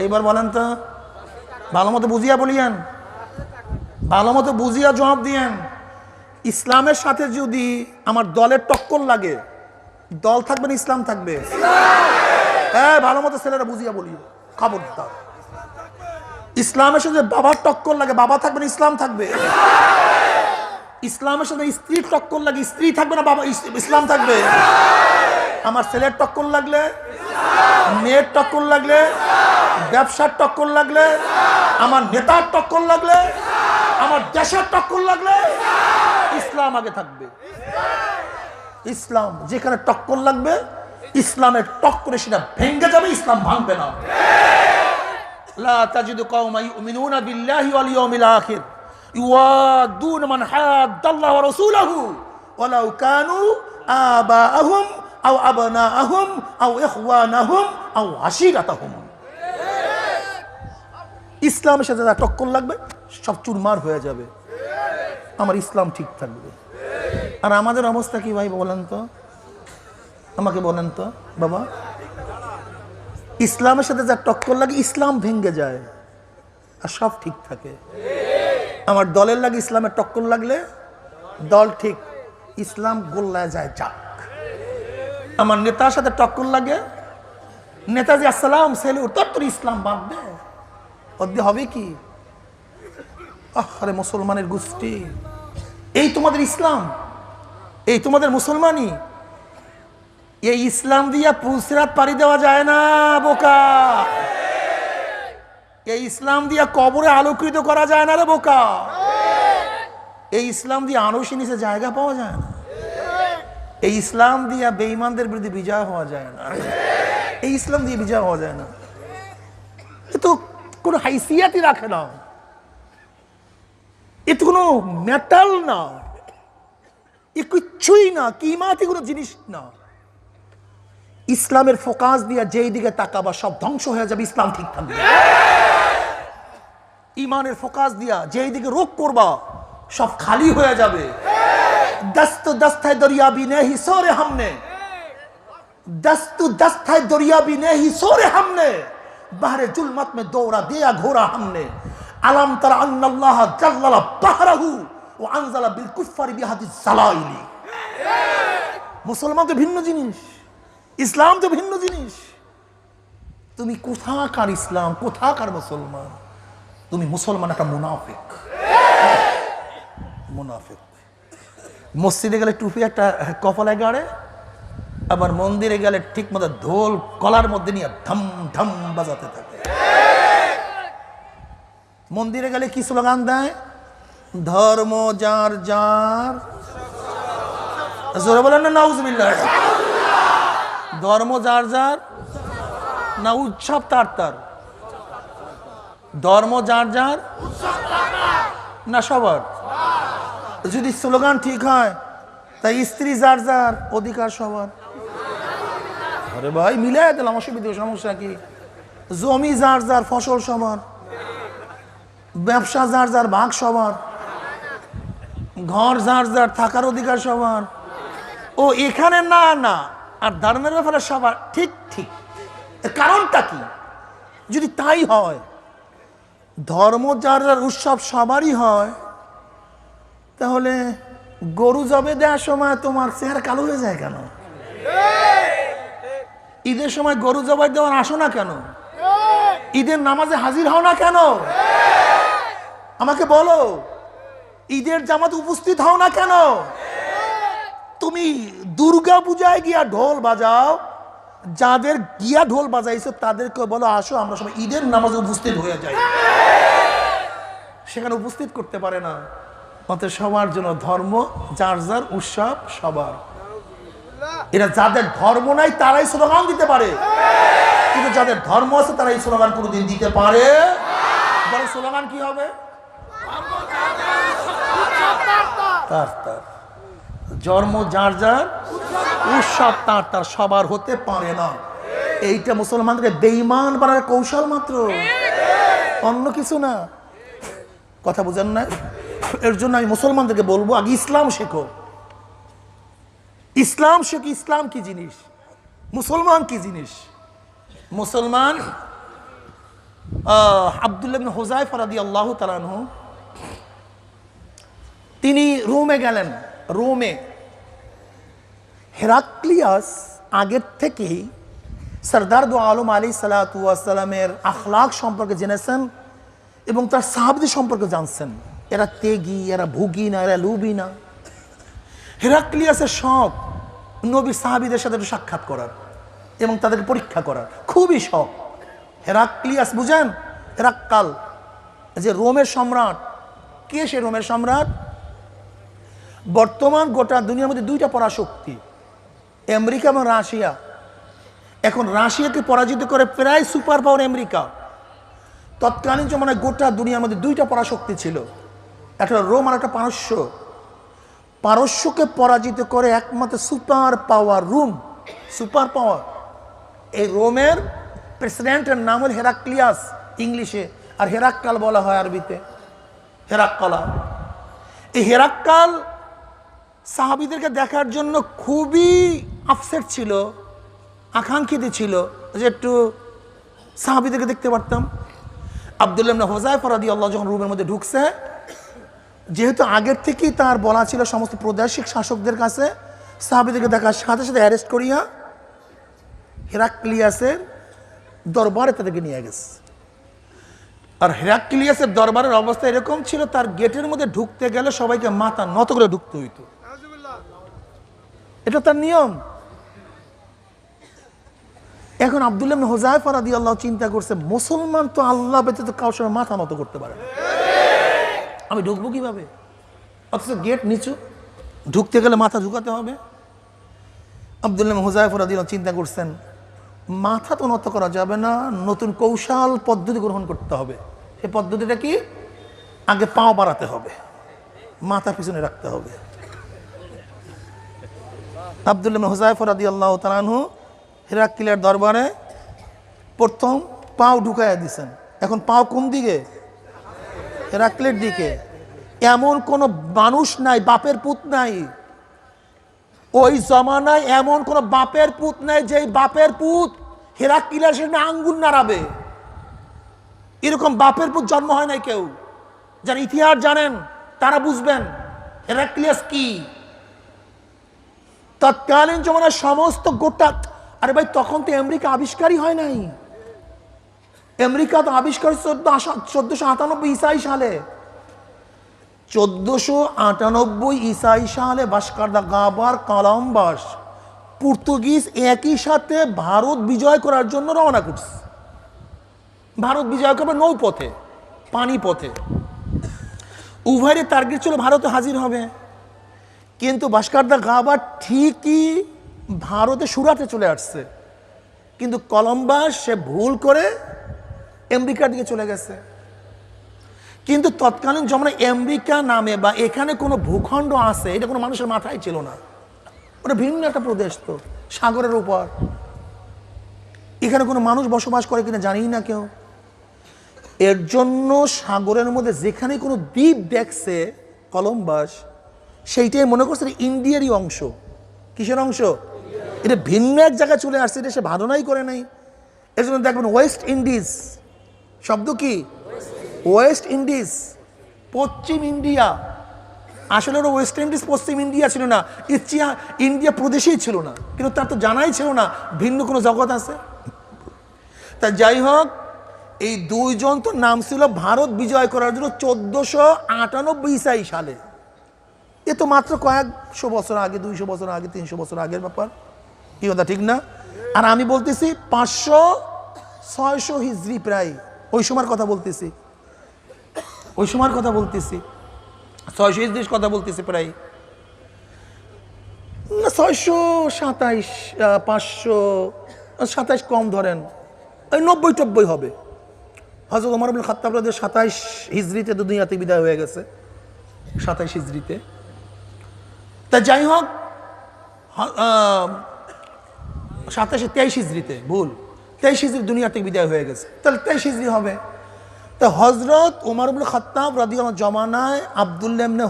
এইবার বলেন তো, ভালো মতো বুঝিয়া বলিয়েন, ভালো মতো বুঝিয়া জবাব দিয়েন। ইসলামের সাথে যদি আমার দলের টক্কর লাগে, দল থাকবে না ইসলাম থাকবে? হ্যাঁ, ভালো মতো ছেলেরা বুঝিয়া বলি, খবরদার। ইসলামের সাথে বাবার টক্কর লাগে, বাবা থাকবে না ইসলাম থাকবে? ইসলামের সাথে স্ত্রীর টক্কর লাগে, স্ত্রী থাকবে না বাবা ইসলাম থাকবে? আমার ছেলের টক্কর লাগলে, মেয়ের টক্কর লাগলে, ব্যবসার টক্কর লাগলে, আমার নেতার টক্কর লাগলে, আমার দেশের টক্কর লাগলে, ইসলাম আগে থাকবে। ইসলাম যেখানে টক্কর লাগবে, ইসলামের টক্করে সেটা ভেঙে যাবে, ইসলাম ভাঙবে না। লা তাজিদু কওমান ইউমিনুনা বিল্লাহি ওয়াল ইয়াউমিল আখির ইউয়াদুনা মান হাদ্দাল্লাহু ওয়া রাসূলুহু ওয়ালাউ কানু আবাআহুম আও আবনাআহুম আও ইখওয়ানাহুম আও আশীরাতাহুম। ইসলামের সাথে যা টক্কর লাগবে সব চুরমার হয়ে যাবে, আমার ইসলাম ঠিক থাকবে। আর আমাদের অবস্থা কি ভাই বলেন তো, আমাকে বলেন তো বাবা। ইসলামের সাথে যা টক্কর লাগে, ইসলাম ভেঙে যায় আর সব ঠিক থাকে। আমার দলের লাগে ইসলামের টক্কর লাগলে দল ঠিক, ইসলাম গোল্লায় যায় যাক। আমার নেতার সাথে টক্কর লাগে, নেতাজি আসসালাম সেলুট, তোর ইসলাম বাঁধবে, অদ্য হবে কি? আরে মুসলমানের গোষ্ঠী, এই তোমাদের ইসলাম, এই তোমাদের মুসলমানি। এই ইসলাম দিয়া পুলসিরাত পাড়ি দেওয়া যায় না বোকা। এই ইসলাম দিয়া কবরে আলোকিত করা যায় না রে বোকা। এই ইসলাম দিয়ে আরশে নিচে জায়গা পাওয়া যায় না। এই ইসলাম দিয়া বেঈমানদের বিরুদ্ধে বিজয় হওয়া যায় না। এই ইসলাম দিয়ে বিজয় হওয়া যায় না। এ তো কোনো হাইসিয়াতই রাখে না, এ তো কোনো মেটাল না, এ কিচ্ছুই না, কিমাতি কোনো জিনিস না। ইসলামের ফোকাস দিয়া যেই দিকে তাকাবা সব ধ্বংস হয়ে যাবে, ইসলাম ঠিক থাকবে। ইমানের ফোকাস দিয়া যেই দিকে রোগ করবা সব খালি হয়ে যাবে। দস্ত দস্তায় দরিয়াবি নেহি সোরে हमने, दस्त दस्त है दरिया भी नहीं सोरे हमने, बहरे जुल्मत में दौड़ा दिया घोड़ा हमने, अलम तरा अन्नल्लाह जल्लला बहरहु व अनज़ला बिल कुफ्फारि बिहादि ज़लाइली। मुसलमान तो भिन्न जिनिस, इस्लाम तो भिन्न जिनिस। তুমি কোথাকার ইসলাম, কোথাকার মুসলমান? তুমি মুসলমান একটা মুনাফিক। মুনাফিক মসজিদে গেলে টুপি একটা কপালে গাড়ে, আবার মন্দিরে গেলে ঠিক মতো ঢোল কলার মধ্যে নিয়ে ধম ধম বাজাতে থাকে। মন্দিরে গেলে কি স্লোগান দেয়? ধর্ম যার যার, জোরে বলেন না নাউজুবিল্লাহ। ধর্ম যার যার না উৎসব তার তার? ধর্ম যার যার না সবার? যদি স্লোগান ঠিক হয় তাই স্ত্রী যার যার, অধিকার সবার। আরে ভাই মিলাই দিলাম, অসুবিধা, সমস্যা কি? জমি যার যার, ফসল সবার। ব্যবসা যার যার, ভাগ সবার, ঘর যার যার, থাকার অধিকার সবার। ও এখানে না না, আর ধর্মের ব্যাপারে সবার। ঠিক ঠিক, কারণটা কি? যদি তাই হয়, ধর্ম যার যার, উৎসব সবারই হয়, তাহলে গরু জবে দেওয়ার সময় তোমার চেহারা কালো হয়ে যায় কেন? ঈদের সময় গরু জবাই দেওয়ার আসো না কেন? ঈদের নামাজে হাজির হও না কেন? আমাকে বলো, ঈদের জামাত উপস্থিত হও না কেন? তুমি দুর্গা পূজায় গিয়া ঢোল বাজাও, যাদের গিয়া ঢোল বাজাইছো তাদেরকে বলো আসো আমরা সবাই ঈদের নামাজে উপস্থিত হয়ে যাই। সেখানে উপস্থিত করতে পারে না। অত সবার জন্য ধর্ম যার যার, উৎসব সবার। এরা যাদের ধর্ম নাই তারাই স্লোগান দিতে পারে, কিন্তু যাদের ধর্ম আছে তারা এই স্লোগান কোনোদিন দিতে পারে। বড় স্লোগান কি হবে? তার তার জন্ম যার যার, উৎসব তার তার, সবার হতে পারে না। এইটা মুসলমানকে বেঈমান বানার কৌশল মাত্র, অন্য কিছু না। কথা বুঝেন না? এর জন্য আমি মুসলমানদেরকে বলবো, আগে ইসলাম শেখো। ইসলাম শেখো, ইসলাম কি জিনিস, মুসলমান কি জিনিস। মুসলমান আব্দুল্লাহ ইবনে হুযায়ফা রাদিয়াল্লাহু তাআলা আনহু, তিনি রোমে গেলেন। রোমে হেরাক্লিয়াস আগের থেকেই সরদার দু আলম আলাইহিসসালাতু ওয়াসসালামের আখলাক সম্পর্কে জেনেছেন এবং তার সাহাবীদের সম্পর্কে জানছেন। এরা তেগী, এরা ভুগি না, এরা লুবি না। হেরাক্লিয়াসের শখ নবীর সাহাবীদের সাথে একটু সাক্ষাৎ করার এবং তাদেরকে পরীক্ষা করার, খুবই শখ। হেরাক্লিয়াস বুঝেন? হেরাক্কাল যে রোমের সম্রাট। কে সে রোমের সম্রাট? বর্তমান গোটা দুনিয়ার মধ্যে দুইটা পরাশক্তি, আমেরিকা এবং রাশিয়া। এখন রাশিয়াকে পরাজিত করে প্রায় সুপার পাওয়ার আমেরিকা। তৎকালীন জমানায় গোটা দুনিয়ার মধ্যে দুইটা পরাশক্তি ছিল, একটা রোম আর একটা পারস্য। পারস্যকে পরাজিত করে একমাত্র super power Rome, super power. এই রোমের প্রেসিডেন্টের নাম হল হেরাক্লিয়াস ইংলিশে, আর হেরাক্কাল বলা হয় আরবিতে, হেরাক্কালা। এই হেরাক্কাল সাহাবীদেরকে দেখার জন্য খুবই আপসেট ছিল, আকাঙ্ক্ষিত ছিল যে একটু সাহাবীদেরকে দেখতে পারতাম। আব্দুল্লাহ ইবনে হুযায়ফা রাদিয়াল্লাহু যখন রোমের মধ্যে ঢুকছে, যেহেতু আগের থেকেই তার বলা ছিল সমস্ত প্রাদেশিক শাসকদের কাছে সাহাবীদেরকে দেখার সাথে সাথে অ্যারেস্ট করিয়া হেরাক্লিয়াসের দরবারে তাদেরকে নিয়ে গেছে। আর হেরাক্লিয়াসের দরবারের অবস্থা এরকম ছিল, তার গেটের মধ্যে ঢুকতে গেলে সবাইকে মাথা নত করে ঢুকতে হইতো, এটা তার নিয়ম। এখন আব্দুল্লাহ ইবনে হুযায়ফা রাদিয়াল্লাহু চিন্তা করছে, মুসলমান তো আল্লাহ ব্যতীত কারোর সামনে মাথা নত করতে পারে না, আমি ঢুকবো কিভাবে? অথচ গেট নিচু, ঢুকতে গেলে মাথা ঝুঁকাতে হবে। আব্দুল্লাহ ইবনে হুযায়ফা রাদিয়াল্লাহু চিন্তা করছেন, মাথা তো নত করা যাবে না, নতুন কৌশল পদ্ধতি গ্রহণ করতে হবে। সেই পদ্ধতিটা কি? আগে পাও বাড়াতে হবে, মাথা পিছনে রাখতে হবে। আব্দুল্লাহ ইবনে হুযায়ফা রাদিয়াল্লাহু তাআলা আনহু হেরাক্লিয়ার দরবারে প্রথম পাও ঢুকাইয়া দিছেন। এখন পাও কোন দিকে? হেরাক্লিয়ার দিকে। এমন কোন মানুষ নাই, বাপের পুত নাই ওই জমানায়, এমন কোন বাপের পুত নাই যে বাপের পুত হেরাক্লিয়ার সামনে আঙ্গুল নাড়াবে। এরকম বাপের পুত জন্ম হয় নাই কেউ। যারা ইতিহাস জানেন তারা বুঝবেন হেরাক্লিয়াস কি। তৎকালীন জমানায় সমস্ত গোটা, আরে ভাই তখন তো আমেরিকা আবিষ্কারই হয় নাই। আমেরিকা তো আবিষ্কার 1498 ঈসাই সালে। 1498 ঈসাই সালে ভাস্কো দা গামার কলম্বাস পর্তুগিজ একই সাথে ভারত বিজয় করার জন্য রওনা করছে। ভারত বিজয় করবে নৌপথে, পানি পথে, উভয়ের টার্গেট ছিল ভারতে হাজির হবে। কিন্তু ভাস্কো দা গামা ঠিকই ভারতে সুরাটে চলে আসছে, কিন্তু কলম্বাস সে ভুল করে আমেরিকার দিকে চলে গেছে। কিন্তু তৎকালীন জমানায় আমেরিকা নামে বা এখানে কোনো ভূখণ্ড আছে এটা কোনো মানুষের মাথায় ছিল না। ওটা ভিন্ন একটা প্রদেশ, তো সাগরের উপর, এখানে কোনো মানুষ বসবাস করে কিনা জানি না কেউ। এর জন্য সাগরের মধ্যে যেখানে কোনো দ্বীপ দেখছে কলম্বাস, সেইটাই মনে করছে ইন্ডিয়ারই অংশ। কিসের অংশ? এটা ভিন্ন এক জায়গায় চলে আসছে, এটা সে ধারণাই করে নাই। এর জন্য দেখবেন ওয়েস্ট ইন্ডিজ শব্দ কি? ওয়েস্ট ইন্ডিজ, পশ্চিম ইন্ডিয়া। আসলে ওরা ওয়েস্ট ইন্ডিজ পশ্চিম ইন্ডিয়া ছিল না, ইন্ডিয়া প্রদেশেই ছিল না, কিন্তু তার তো জানাই ছিল না ভিন্ন কোনো জগৎ আছে। তা যাই হোক, এই দুইজন তো নাম ছিল ভারত বিজয় করার জন্য 1498 সালে। এ তো মাত্র কয়েকশো বছর আগে, 200 বছর আগে, 300 বছর আগের ব্যাপার। কি কথা ঠিক না? আর আমি বলতেছি 500-600 হিজরি, প্রায় ওই সময়ের কথা বলতেছি, ওই সময়ের কথা বলতেছি, 600 হিজরির কথা বলতেছি, প্রায় 627, 527 কম ধরেন, ওই 90-90 হবে। হযরত ওমর ইবনে খাত্তাব রাদিয়াল্লাহু 27 হিজরিতে দুনিয়াতে বিদায় হয়ে গেছে, 27 হিজরিতে। তা যাই হোক, 23 হিজরিতে, ভুল, 23 হিজরি দুনিয়া থেকে বিদায় হয়ে গেছে, তাহলে 23 হিজরি হবে। তা হযরত ওমর ইবনে খাত্তাব রাদিয়াল্লাহু জমানায় আব্দুল্লাহ ইবনে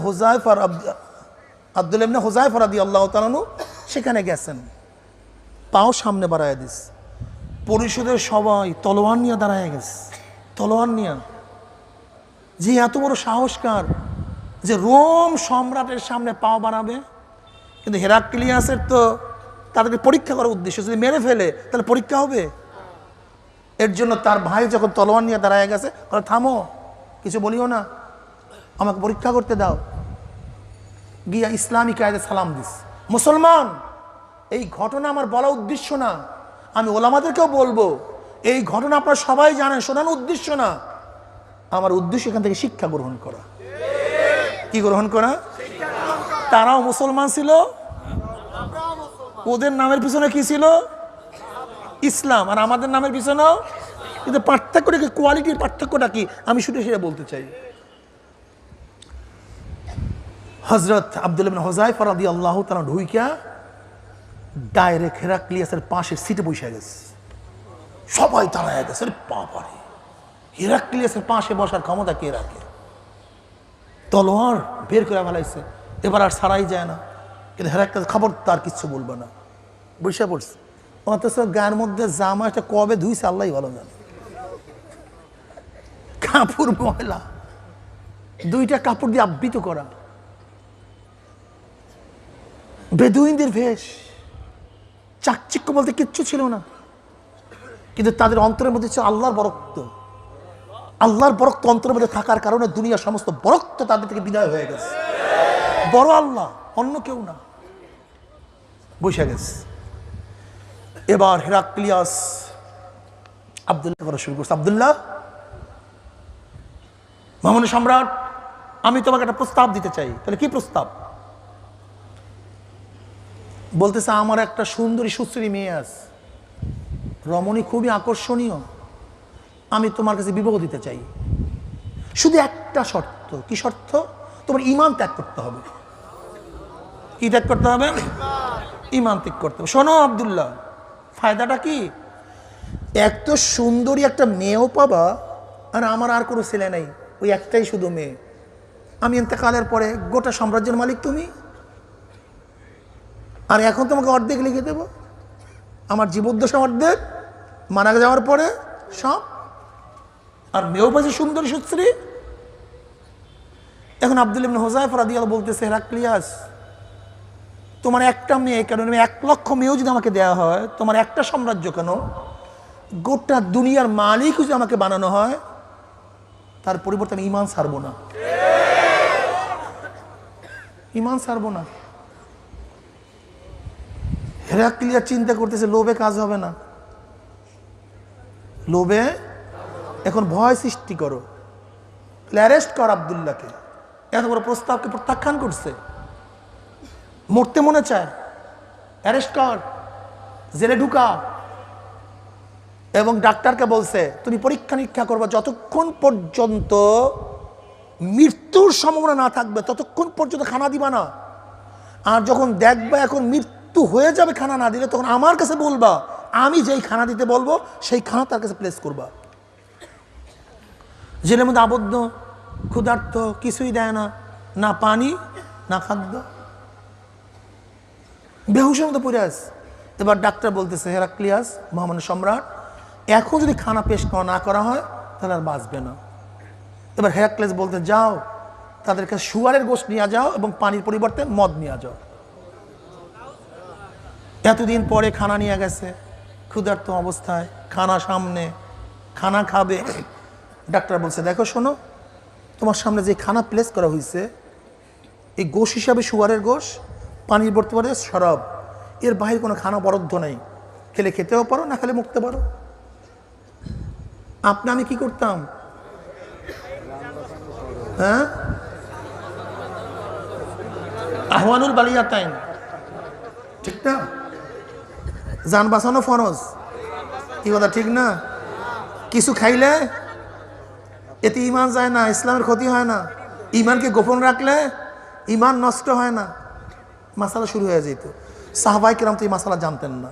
হুযায়ফা রাদিয়াল্লাহু তাআলা আনহু সেখানে গেছেন, পাও সামনে বাড়ায় দিস, পরিষদের সবাই তলোয়ার নিয়ে দাঁড়ায় গেছে, তলোয়ার নিয়ে। যে এত বড় সাহসকার যে রোম সম্রাটের সামনে পাও বাড়াবে। কিন্তু হেরাক্লিয়াসের তো তাদেরকে পরীক্ষা করার উদ্দেশ্য, যদি মেরে ফেলে তাহলে পরীক্ষা হবে। এর জন্য তার ভাই যখন তলোয়ার নিয়ে দাঁড়ায় গেছে, থামো, কিছু বলিও না, আমাকে পরীক্ষা করতে দাও। গিয়া ইসলামী কায়দে সালাম দিস। মুসলমান, এই ঘটনা আমার বলা উদ্দেশ্য না, আমি ওলামাদেরকেও বলবো, এই ঘটনা আপনারা সবাই জানেন, শোনানো উদ্দেশ্য না, আমার উদ্দেশ্য এখান থেকে শিক্ষা গ্রহণ করা। কি গ্রহণ করা? তারাও মুসলমান ছিল, ওদের নামের পিছনে কি ছিল? ইসলাম। আর আমাদের নামের পিছনেও, কিন্তু পার্থক্যটা কি, কোয়ালিটির পার্থক্যটা কি, আমি শুধু সেটা বলতে চাই। হযরত আব্দুল্লাহ ইবনে হুযায়ফা রাদিয়াল্লাহু তাআলা ঢুইকা ডাইরেক্ট হেরাক্লিয়াসের পাশের সিটে বসে গেছে, সবাই দাঁড়ায় গেছে। বাবারে, হেরাক্লিয়াসের পাশে বসার ক্ষমতা কে রাখে? তলোয়ার বের করে ফেলাইছে, এবার আর ছাড়াই যায় না। কিন্তু হেরাক্লিয়াস খবরদার কিচ্ছু বলবে না, বসে পড়ছে। অথচ গায়ের মধ্যে জামা একটা কবে ধুইছে আল্লাহই ভালো জানে, কাপড় ময়লা, দুইটা কাপড় দিয়ে আবৃত করা, বেদুইনদের ভেষ, চাকচিক্য বলতে কিচ্ছু ছিল না। কিন্তু তাদের অন্তরের মধ্যে ছিল আল্লাহর বরক্ত। আল্লাহর বরক্ত অন্তরের মধ্যে থাকার কারণে দুনিয়ার সমস্ত বরক্ত তাদের থেকে বিদায় হয়ে গেছে। বড় আল্লাহ, অন্য কেউ না। বসে গেছে। এবার হেরাক্লিয়াস আব্দুল্লাহ করা শুরু করছে। আব্দুল্লাহ, মামুন সম্রাট, আমি তোমাকে একটা প্রস্তাব দিতে চাই। তাহলে কি প্রস্তাব? বলতেছে, আমার একটা সুন্দরী সুশ্রী মেয়ে আছে, রমণী খুবই আকর্ষণীয়, আমি তোমার কাছে বিবাহ দিতে চাই। শুধু একটা শর্ত। কি শর্ত? তোমার ঈমান ত্যাগ করতে হবে। কি ত্যাগ করতে হবে? ঈমান ত্যাগ করতে হবে। শোনো আব্দুল্লাহ, ফায়দাটা কি? এক তো সুন্দরী একটা মেয়েও পাবা, আর আমার আর কোনো ছেলে নাই, ওই একটাই শুধু মেয়ে। আমি ইন্তেকালের পরে গোটা সাম্রাজ্যের মালিক তুমি, আর এখন তোমাকে অর্ধেক লিখে দেব, আমার জীবদ্দশা অর্ধেক, মারা যাওয়ার পরে সব, আর মেয়েও পাশে সুন্দরী সুশ্রী। এখন আব্দুল্লাহ ইবনে হুযায়ফা রাদিয়াল্লাহু বলতেছে, হেরাক্লিয়াস, তোমার একটা মেয়ে কেন, 1 লক্ষ মেয়েও যদি আমাকে দেওয়া হয়, তোমার একটা সাম্রাজ্য কেন, গোটা দুনিয়ার মালিক যদি আমাকে বানানো হয়, তার পরিবর্তে আমি ঈমান ছাড়বো না, ঈমান ছাড়বো না। হেরাক্লিয়াস চিন্তা করতেছে, লোভে কাজ হবে না, লোভে এখন ভয় সৃষ্টি করো, অ্যারেস্ট কর আব্দুল্লাহকে। এত বড় প্রস্তাবকে প্রত্যাখ্যান করছে, মরতে মনে চায়, অ্যারেস্ট কর, জেলে ঢুকা। এবং ডাক্তারকে বলছে, তুমি পরীক্ষা নিরীক্ষা করবা, যতক্ষণ পর্যন্ত মৃত্যুর সম্ভাবনা না থাকবে ততক্ষণ পর্যন্ত খানা দিবা না। আর যখন দেখবা এখন মৃত্যু হয়ে যাবে খানা না দিলে, তখন আমার কাছে বলবা, আমি যেই খানা দিতে বলবো সেই খানা তার কাছে প্লেস করবা। জেলের মধ্যে আবদ্ধ, ক্ষুধার্ত, কিছুই দেয় না, না পানি না খাদ্য, বেহুশের মতো পড়ে আছে। এবার ডাক্তার বলতেছে, হেরাক্লিয়াস মহামান্য সম্রাট, এখন যদি খানা পেশ না করা হয় তাহলে আর বাঁচবে না। এবার হেরাক্লিয়াস বলতে, যাও তাদের কাছে শুয়ারের গোশত নিয়ে যাও এবং পানির পরিবর্তে মদ নিয়ে যাও। এতদিন পরে খানা নিয়ে গেছে, ক্ষুধার্ত অবস্থায়, খানা সামনে, খানা খাবে। ডাক্তার বলছে, দেখো শোনো, তোমার সামনে যে খানা প্লেস করা হয়েছে এই গোশ হিসাবে শুয়ারের গোশ, পানির বর্তমানে শরাব, এর বাইরে কোনো খানা বরাদ্দ নেই, খেলে খেতেও পারো, না খেলে মুখতে পারো। আপনি আমি কি করতাম? হ্যাঁ, আহওয়ানুল বালিয়াতাইন, ঠিক না? জান বাঁচানো ফরজ, কি কথা ঠিক না? কিছু খাইলে এতে ইমান যায় না, ইসলামের ক্ষতি হয় না, ইমানকে গোপন রাখলে ইমান নষ্ট হয় না। মাসালা শুরু হয়ে যেত। সাহাবায়ে কেরাম তো এই মাসালা জানতেন না,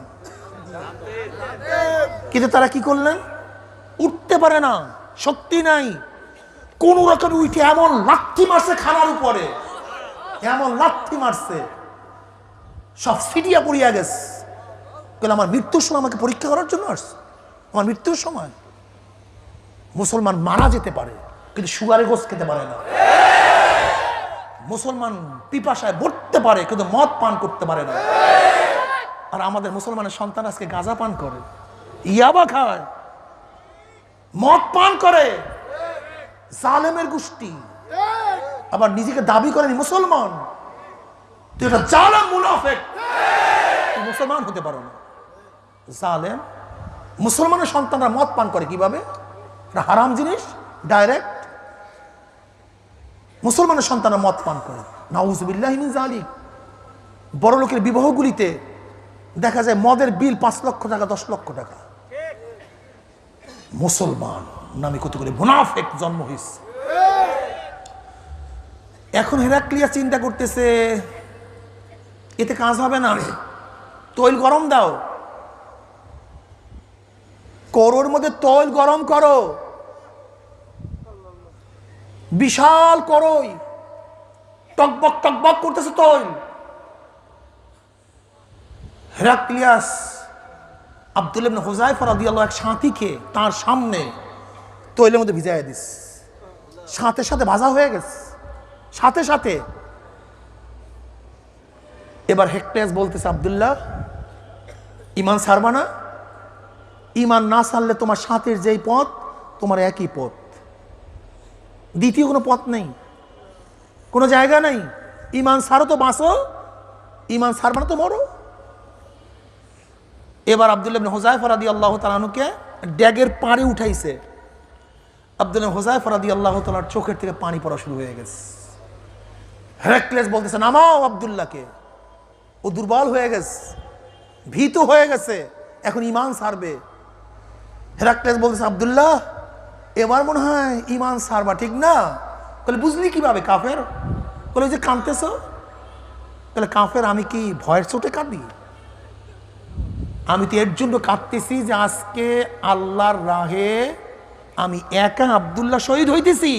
কিন্তু তারা কি করলেন? উঠতে পারে না, শক্তি নাই, কোন রকম উঠে এমন লাথি মারছে খানার উপরে, এমন লাথি মারছে সব ফিটিয়া পড়িয়া গেছে। আমার মৃত্যুর সময় আমাকে পরীক্ষা করার জন্য আসছে? আমার মৃত্যুর সময়? মুসলমান মারা যেতে পারে কিন্তু সুগারের গোশত খেতে পারে না। মুসলমান পিপাসায় মরতে পারে কিন্তু মদ পান করতে পারে না। আর আমাদের মুসলমানের সন্তান আজকে গাঁজা পান করে, ইয়াবা খায়, মদ পান করে, জালেমের গোষ্ঠী, আবার নিজেকে দাবি করেনি মুসলমান। তুই এটা জালেম, মুনাফিক, তুই মুসলমান হতে পারো না। জালেম। মুসলমানের সন্তানরা মদ পান করে কিভাবে? এটা হারাম জিনিস, ডাইরেক্ট। মুসলমানের সন্তানরা মদ পান করে, নাউযুবিল্লাহি মিন যালিক। বড় লোকের বিবাহগুলিতে দেখা যায় মদের বিল 5 লক্ষ টাকা, 10 লক্ষ টাকা। মুসলমান নামে কত করে মুনাফিক জন্ম হয়েছে। এখন হেরাক্লিয়াস চিন্তা করতেছে, এতে কাজ হবে না, তৈল গরম দাও, করোর মধ্যে তৈল গরম করো, বিশাল করই, টকবক টকবক করতেছে তৈল। হেরাক্লিয়াস আব্দুল্লাহ ইবনে হুযায়ফা রাদিয়াল্লাহু এক সাথীকে তার সামনে তৈলের মধ্যে ভিজাইয়া দিস, সাথে সাথে ভাজা হয়ে গেছে, সাথে সাথে। এবার হেরাক্লিয়াস বলতেছে, আব্দুল্লাহ ঈমান ছাড়বা না? ঈমান না ছাড়লে তোমার সাথের যেই পথ, তোমার একই পথ, দ্বিতীয় কোনো পথ নেই, কোনো জায়গা নেই। ঈমান ছাড়ো তো বাঁচো, ঈমান ছাড়বা না তো মরো। এবার আব্দুল্লাহ ইবনে হুযায়ফা রাদিয়াল্লাহু তাআলা আনহুকে ড্যাগের পাড়ে উঠাইছে। আব্দুল্লাহ ইবনে হুযায়ফা রাদিয়াল্লাহু তাআলার চোখের থেকে পানি পড়া শুরু হয়ে গেছে। হেরাক্লিয়াস বলতেছে, নামাও আব্দুল্লাহকে, ও দুর্বল হয়ে গেছে, ভীত হয়ে গেছে, এখন ঈমান ছাড়বে। হেরাক্লিয়াস বলতেছে, আব্দুল্লাহ এবার মনে হয় ঈমান ছাড়বা, ঠিক না? বলে, বুঝলি কিভাবে কাফের? বলে, ওই যে কাঁদতেছ। তাহলে কাফের, আমি কি ভয়ের চোটে কাঁদি? আমি তো এর জন্য কাঁদতেছি যে আজকে আল্লাহর রাহে আমি একা আব্দুল্লাহ শহীদ হইতেছি।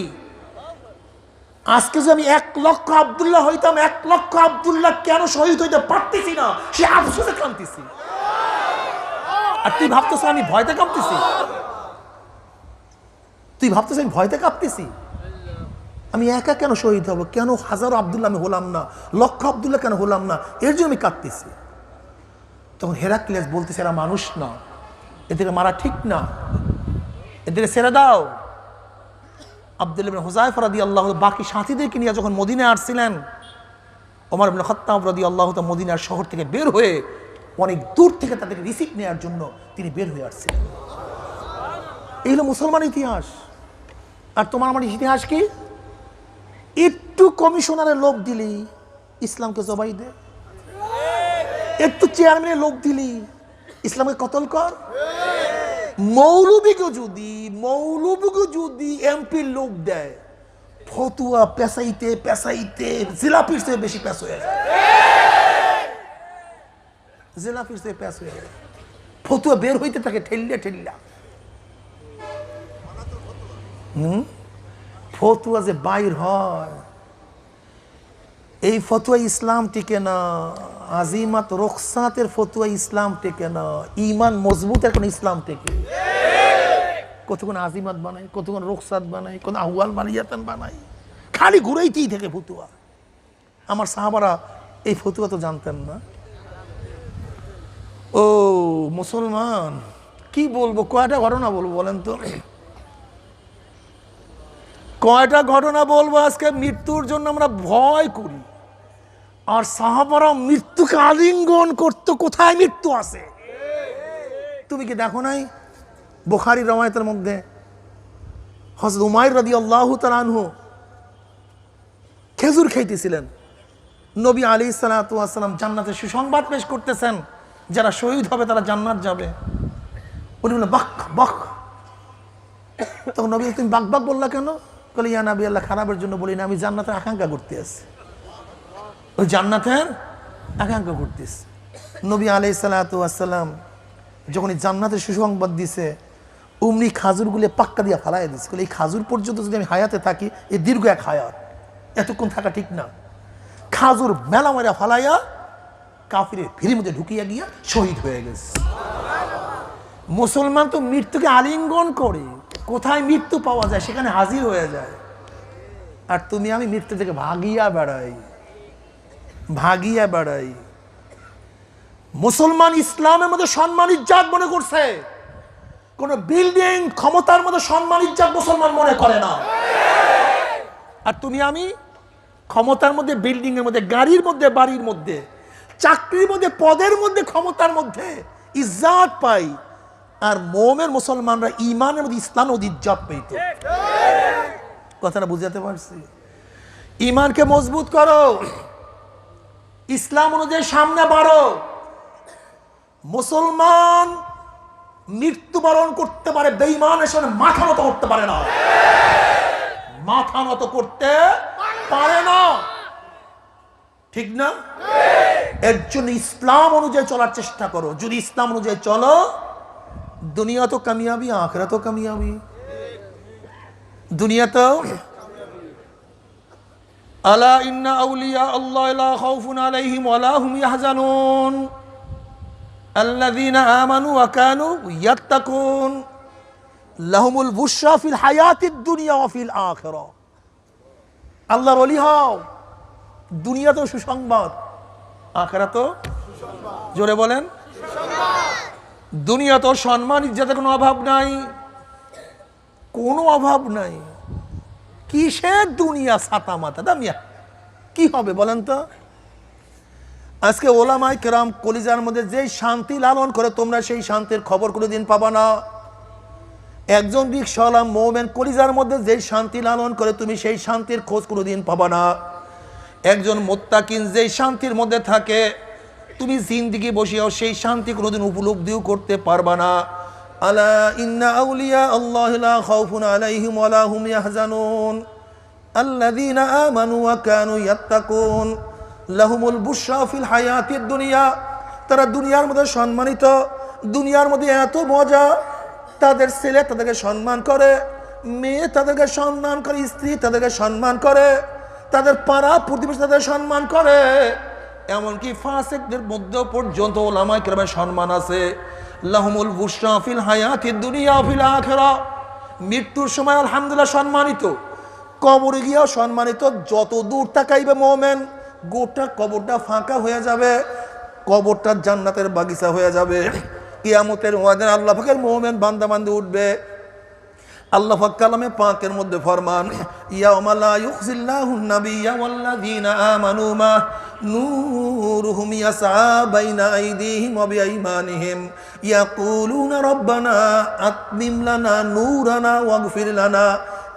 আজকে যে আমি 1 লক্ষ আব্দুল্লাহ হইতাম, 1 লক্ষ আব্দুল্লাহ কেন শহীদ হইতে পারতেছি না, সে আফসোসে কাঁদতেছি। আর তুই ভাবতেছ আমি ভয়তে কাঁপতেছি? তুই ভাবতেছ আমি ভয়তে কাঁপতেছি? আমি একা কেন শহীদ হব? কেন হাজারো আব্দুল্লাহ আমি হলাম না, লক্ষ আব্দুল্লাহ কেন হলাম না? এর জন্য আমি কাঁদতেছি। তখন হেরাক্লিয়াস বলতেছে, এরা মানুষ না, এদেরকে মারা ঠিক না, এদেরকে ছেড়ে দাও। আব্দুল্লাহ ইবনে হুযায়ফা রাদিয়াল্লাহু বাকি সাথীদেরকে নিয়ে যখন মদিনায় আসছিলেন, ওমর ইবনে খাত্তাব রাদিয়াল্লাহু তাআলা মদিনার শহর থেকে বের হয়ে অনেক দূর থেকে তাদেরকে রিসিভ নেওয়ার জন্য তিনি বের হয়ে আসছিলেন। এই হলো মুসলমান ইতিহাস। আর তোমার আমার ইতিহাস কি? একটু কমিশনারের লোভ দিলি ইসলামকে জবাই দে, একটু চেয়ারম্যানের লোভ দিলি ইসলামকে কতল কর। মৌলবীকে যদি এমপির লোভ দেয়, ফতুয়া পেশাইতে পেশাইতে জিলাপির চেয়ে বেশি পেশ হয়ে যায়, জিলাপির চেয়ে পেশ হয়ে যায়। ফতুয়া বের হইতে থাকে ঠেল্লা ঠেল্লা। ফতুয়া যে বাইর হয়, এই ফতুয়া ইসলাম টিকে না। আজিমাত রুখসাতের ফতুয়া ইসলাম টিকে না। ঈমান মজবুত এখন ইসলাম টিকে। কতক্ষণ আজিমাত বানাই, কতক্ষণ রুখসাত বানাই, কত আহওয়াল বানিয়াতান বানাই, খালি ঘুরাইতেই থেকে ফতুয়া। আমার সাহাবারা এই ফতুয়া তো জানতেন না। ও মুসলমান, কি বলবো, কয়টা ঘটনা বলবো বলেন তো? কয়টা ঘটনা বলবো? আজকে মৃত্যুর জন্য আমরা ভয় করি, আর সাহাবারা মৃত্যুকে আলিঙ্গন করতো। কোথায় মৃত্যু আছে? তুমি কি দেখো নাই বুখারী রওয়ায়াতের মধ্যে হযরত উমাইর রাদিয়াল্লাহু তাআলা আনহু খেজুর খাইতেছিলেন, নবী আলাইহিস সালাতু ওয়াস সালাম জান্নাতের সুসংবাদ পেশ করতেছেন, যারা শহীদ হবে তারা জান্নাত যাবে। উনি বললেন বাক বাক। তখন নবী, তুমি বাক বাক বললা কেন? বলে, ইয়া নবী আল্লাহ, খারাপের জন্য বলি না, আমি জান্নাতের আকাঙ্ক্ষা করতে আছি। ওই জান্নাতের আকাঙ্ক্ষা করতেছি। নবী আলাইহিস সালাতু ওয়াস সালাম যখন এই জান্নাতের সুসংবাদ দিছে, অমনি খাজুরগুলো পাক্কা দিয়া ফালাই দিচ্ছে। এই খাজুর পর্যন্ত যদি আমি হায়াতে থাকি, এই দীর্ঘ এক হায়াত, এতক্ষণ থাকা ঠিক না। খাজুর মেলা মেলা ফালাইয়া কাফিরের ভিড়ের মধ্যে ঢুকিয়া গিয়া শহীদ হয়ে গেছে। মুসলমান তো মৃত্যুকে আলিঙ্গন করে, কোথায় মৃত্যু পাওয়া যায় সেখানে হাজির হয়ে যায়। আর তুমি আমি মৃত্যু থেকে ভাগিয়া বেড়াই, ভাগিয়া বেড়াই। মুসলমান ইসলামের মধ্যে সম্মান ইজ্জত মনে করছে, কোন বিল্ডিং ক্ষমতার মধ্যে সম্মান ইজ্জত মুসলমান মনে করে না। আর তুমি আমি ক্ষমতার মধ্যে, বিল্ডিং এর মধ্যে, গাড়ির মধ্যে, বাড়ির মধ্যে, চাকরির মধ্যে, পদের মধ্যে, ক্ষমতার মধ্যে ইজ্জত পাই। আর মোমের মুসলমানরা ইমানের মধ্যে ইসলাম ও ইজ্জত পেত। কথাটা বুঝাতে পারছি? ইমানকে মজবুত করো, ইসলাম অনুযায়ী সামনে বাড়ো। মুসলমান মৃত্যুবরণ করতে পারে, বেঈমানের সামনে মাথা নত করতে পারে না, মাথা নত করতে পারে না, ঠিক না? এর জন্য ইসলাম অনুযায়ী চলার চেষ্টা করো। যদি ইসলাম অনুযায়ী চলো, দুনিয়া তো কামিয়াবি, আখিরাত তো কামিয়াবি। দুনিয়া তো আলা ইন্না আউলিয়া আল্লাহ লা খাউফুন আলাইহিম ওয়া লা হুম ইয়াহজানুন আল্লাযীনা আমানু ওয়া কানু ইয়াত্তাকুন লাহুমুল বুশরা ফিল হায়াতিদ দুনিয়া ওয়া ফিল আখিরাহ। আল্লাহর ওলি হও, দুনিয়াতেও সুসংবাদ, আখিরাতেও সুসংবাদ। জোরে বলেন সুসংবাদ। দুনিয়াতেও সম্মান ইজ্জতের কোনো অভাব নাই, কোনো অভাব নাই। কিসের দুনিয়া ছাতা মাথা দামিয়া, কি হবে বলেন তো? আজকে ওলামায়ে কেরাম কলিজার মধ্যে যে শান্তি লালন করে, তোমরা সেই শান্তির খবর কোনোদিন পাবা না। একজন রিকশাওয়ালা মুমিন কলিজার মধ্যে যে শান্তি লালন করে, তুমি সেই শান্তির খোঁজ কোনোদিন পাবা না। একজন মুত্তাকিন যে শান্তির মধ্যে থাকে, তুমি জিন্দেগি বসিয়াও সেই শান্তি কোনোদিন উপলব্ধিও করতে পারবা না। আলা ইন্না আউলিয়া আল্লাহি লা খাউফুন আলাইহিম ওয়া লা হুম ইয়াহজানুন আল্লাযীনা আমানু ওয়া কানু ইয়াত্তাকুন লাহুমুল বুশরা ফিল হায়াতিদ দুনিয়া। তারা দুনিয়ার মধ্যে সম্মানিত, দুনিয়ার মধ্যে এত মজা, তাদের ছেলে তাদেরকে সম্মান করে, মেয়ে তাদেরকে সম্মান করে, স্ত্রী তাদেরকে সম্মান করে, তাদের পাড়া প্রতিবেশী তাদের সম্মান করে, এমনকি ফাসিকদের মধ্যে পর্যন্ত উলামায়ে কেরামের সম্মান আছে। লাহুমুল বুশরা ফিল হায়াতিদ দুনিয়া ফিল আখিরাহ। মৃত্যুর সময় আলহামদুলিল্লাহ সম্মানিত, কবরে গিয়েও সম্মানিত। যত দূর তাকাইবে মুমিন, গোটা কবরটা ফাঁকা হয়ে যাবে, কবরটা জান্নাতের বাগিচা হয়ে যাবে। কিয়ামতের ময়দানে আল্লাহ পাকের মুমিন বান্দা বান্দি উঠবে। আল্লাহ পাক কালামে পাকের মধ্যে ফরমান, ইয়াউমা লা ইউখজিল্লাহুন নাবিয়্যা ওয়াল্লাযীনা আমানু মা নূরুহুম ইয়াসআ বাইনা আইদিহিম ওয়া বিআইমানিহিম ইয়াকুলুনা রাব্বানা আতমিম লানা নূরানা ওয়াগফির লানা